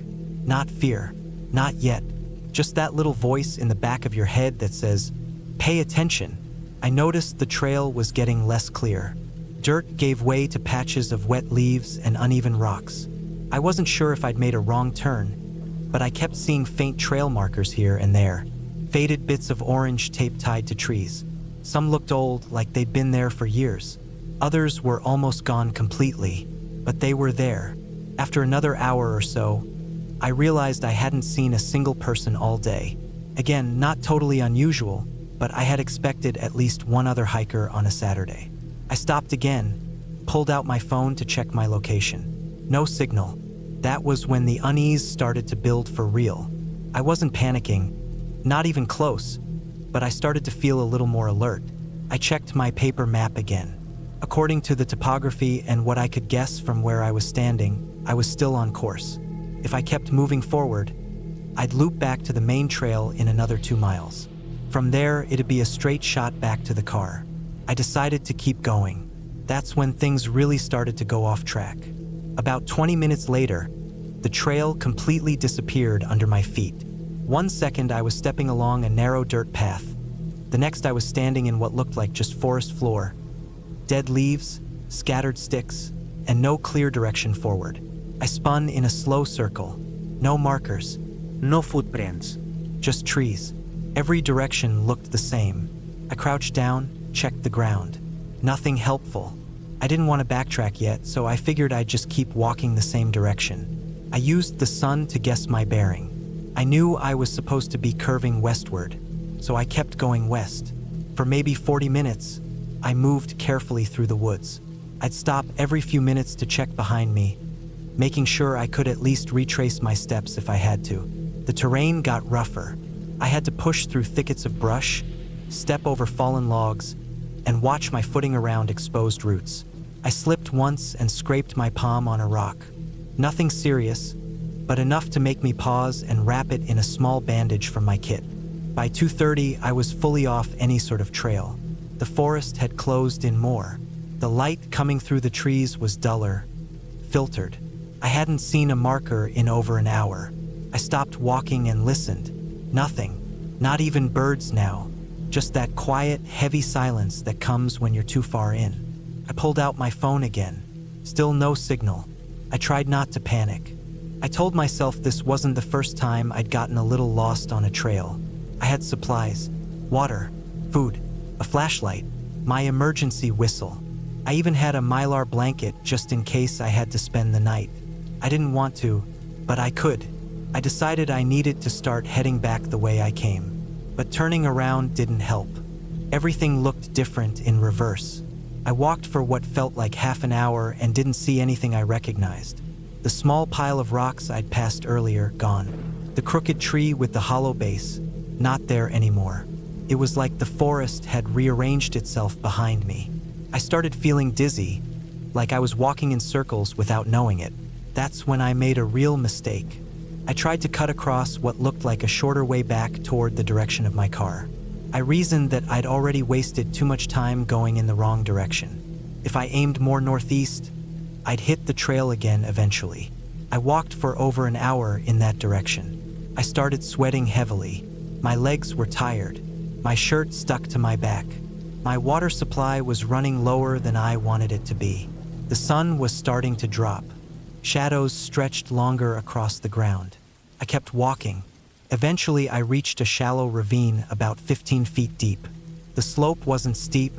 Not fear, not yet, just that little voice in the back of your head that says, "Pay attention." I noticed the trail was getting less clear. Dirt gave way to patches of wet leaves and uneven rocks. I wasn't sure if I'd made a wrong turn, but I kept seeing faint trail markers here and there. Faded bits of orange tape tied to trees. Some looked old, like they'd been there for years. Others were almost gone completely, but they were there. After another hour or so, I realized I hadn't seen a single person all day. Again, not totally unusual, but I had expected at least one other hiker on a Saturday. I stopped again, pulled out my phone to check my location. No signal. That was when the unease started to build for real. I wasn't panicking, not even close, but I started to feel a little more alert. I checked my paper map again. According to the topography and what I could guess from where I was standing, I was still on course. If I kept moving forward, I'd loop back to the main trail in another 2 miles. From there, it'd be a straight shot back to the car. I decided to keep going. That's when things really started to go off track. About 20 minutes later, the trail completely disappeared under my feet. 1 second I was stepping along a narrow dirt path. The next I was standing in what looked like just forest floor. Dead leaves, scattered sticks, and no clear direction forward. I spun in a slow circle. No markers. No footprints. Just trees. Every direction looked the same. I crouched down, checked the ground. Nothing helpful. I didn't want to backtrack yet, so I figured I'd just keep walking the same direction. I used the sun to guess my bearing. I knew I was supposed to be curving westward, so I kept going west. For maybe 40 minutes, I moved carefully through the woods. I'd stop every few minutes to check behind me, making sure I could at least retrace my steps if I had to. The terrain got rougher. I had to push through thickets of brush, step over fallen logs, and watch my footing around exposed roots. I slipped once and scraped my palm on a rock. Nothing serious, but enough to make me pause and wrap it in a small bandage from my kit. By 2:30, I was fully off any sort of trail. The forest had closed in more. The light coming through the trees was duller, filtered. I hadn't seen a marker in over an hour. I stopped walking and listened. Nothing. Not even birds now. Just that quiet, heavy silence that comes when you're too far in. I pulled out my phone again. Still no signal. I tried not to panic. I told myself this wasn't the first time I'd gotten a little lost on a trail. I had supplies, water, food, a flashlight, my emergency whistle. I even had a Mylar blanket just in case I had to spend the night. I didn't want to, but I could. I decided I needed to start heading back the way I came. But turning around didn't help. Everything looked different in reverse. I walked for what felt like half an hour and didn't see anything I recognized. The small pile of rocks I'd passed earlier, gone. The crooked tree with the hollow base, not there anymore. It was like the forest had rearranged itself behind me. I started feeling dizzy, like I was walking in circles without knowing it. That's when I made a real mistake. I tried to cut across what looked like a shorter way back toward the direction of my car. I reasoned that I'd already wasted too much time going in the wrong direction. If I aimed more northeast, I'd hit the trail again eventually. I walked for over an hour in that direction. I started sweating heavily. My legs were tired. My shirt stuck to my back. My water supply was running lower than I wanted it to be. The sun was starting to drop. Shadows stretched longer across the ground. I kept walking. Eventually, I reached a shallow ravine about 15 feet deep. The slope wasn't steep,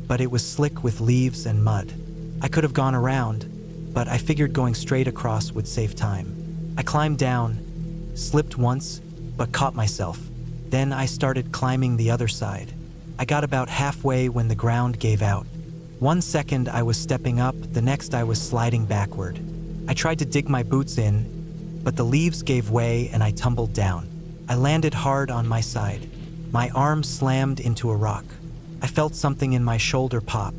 but it was slick with leaves and mud. I could have gone around, but I figured going straight across would save time. I climbed down, slipped once, but caught myself. Then I started climbing the other side. I got about halfway when the ground gave out. 1 second I was stepping up, the next I was sliding backward. I tried to dig my boots in, but the leaves gave way and I tumbled down. I landed hard on my side. My arm slammed into a rock. I felt something in my shoulder pop.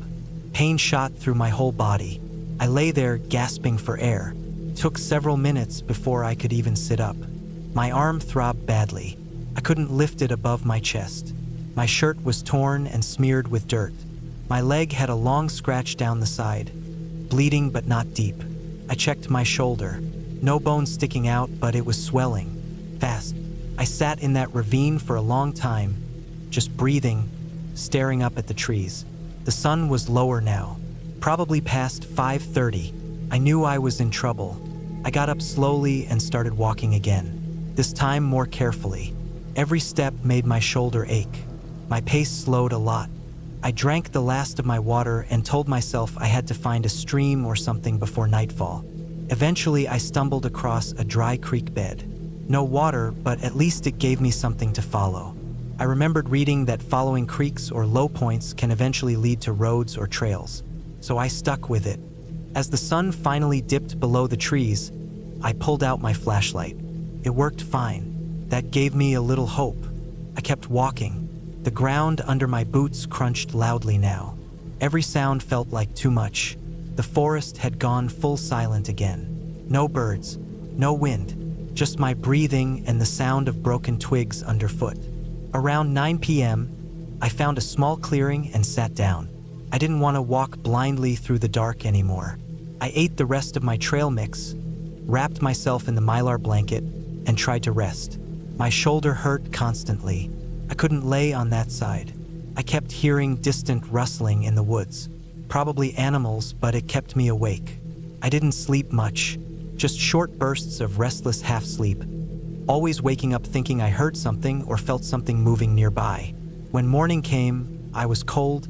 Pain shot through my whole body. I lay there gasping for air. It took several minutes before I could even sit up. My arm throbbed badly. I couldn't lift it above my chest. My shirt was torn and smeared with dirt. My leg had a long scratch down the side, bleeding but not deep. I checked my shoulder. No bone sticking out, but it was swelling. Fast. I sat in that ravine for a long time, just breathing, staring up at the trees. The sun was lower now, probably past 5:30. I knew I was in trouble. I got up slowly and started walking again, this time more carefully. Every step made my shoulder ache. My pace slowed a lot. I drank the last of my water and told myself I had to find a stream or something before nightfall. Eventually, I stumbled across a dry creek bed. No water, but at least it gave me something to follow. I remembered reading that following creeks or low points can eventually lead to roads or trails, so I stuck with it. As the sun finally dipped below the trees, I pulled out my flashlight. It worked fine. That gave me a little hope. I kept walking. The ground under my boots crunched loudly now. Every sound felt like too much. The forest had gone full silent again. No birds, no wind, just my breathing and the sound of broken twigs underfoot. Around 9 p.m., I found a small clearing and sat down. I didn't want to walk blindly through the dark anymore. I ate the rest of my trail mix, wrapped myself in the mylar blanket, and tried to rest. My shoulder hurt constantly. I couldn't lay on that side. I kept hearing distant rustling in the woods. Probably animals, but it kept me awake. I didn't sleep much, just short bursts of restless half-sleep, always waking up thinking I heard something or felt something moving nearby. When morning came, I was cold,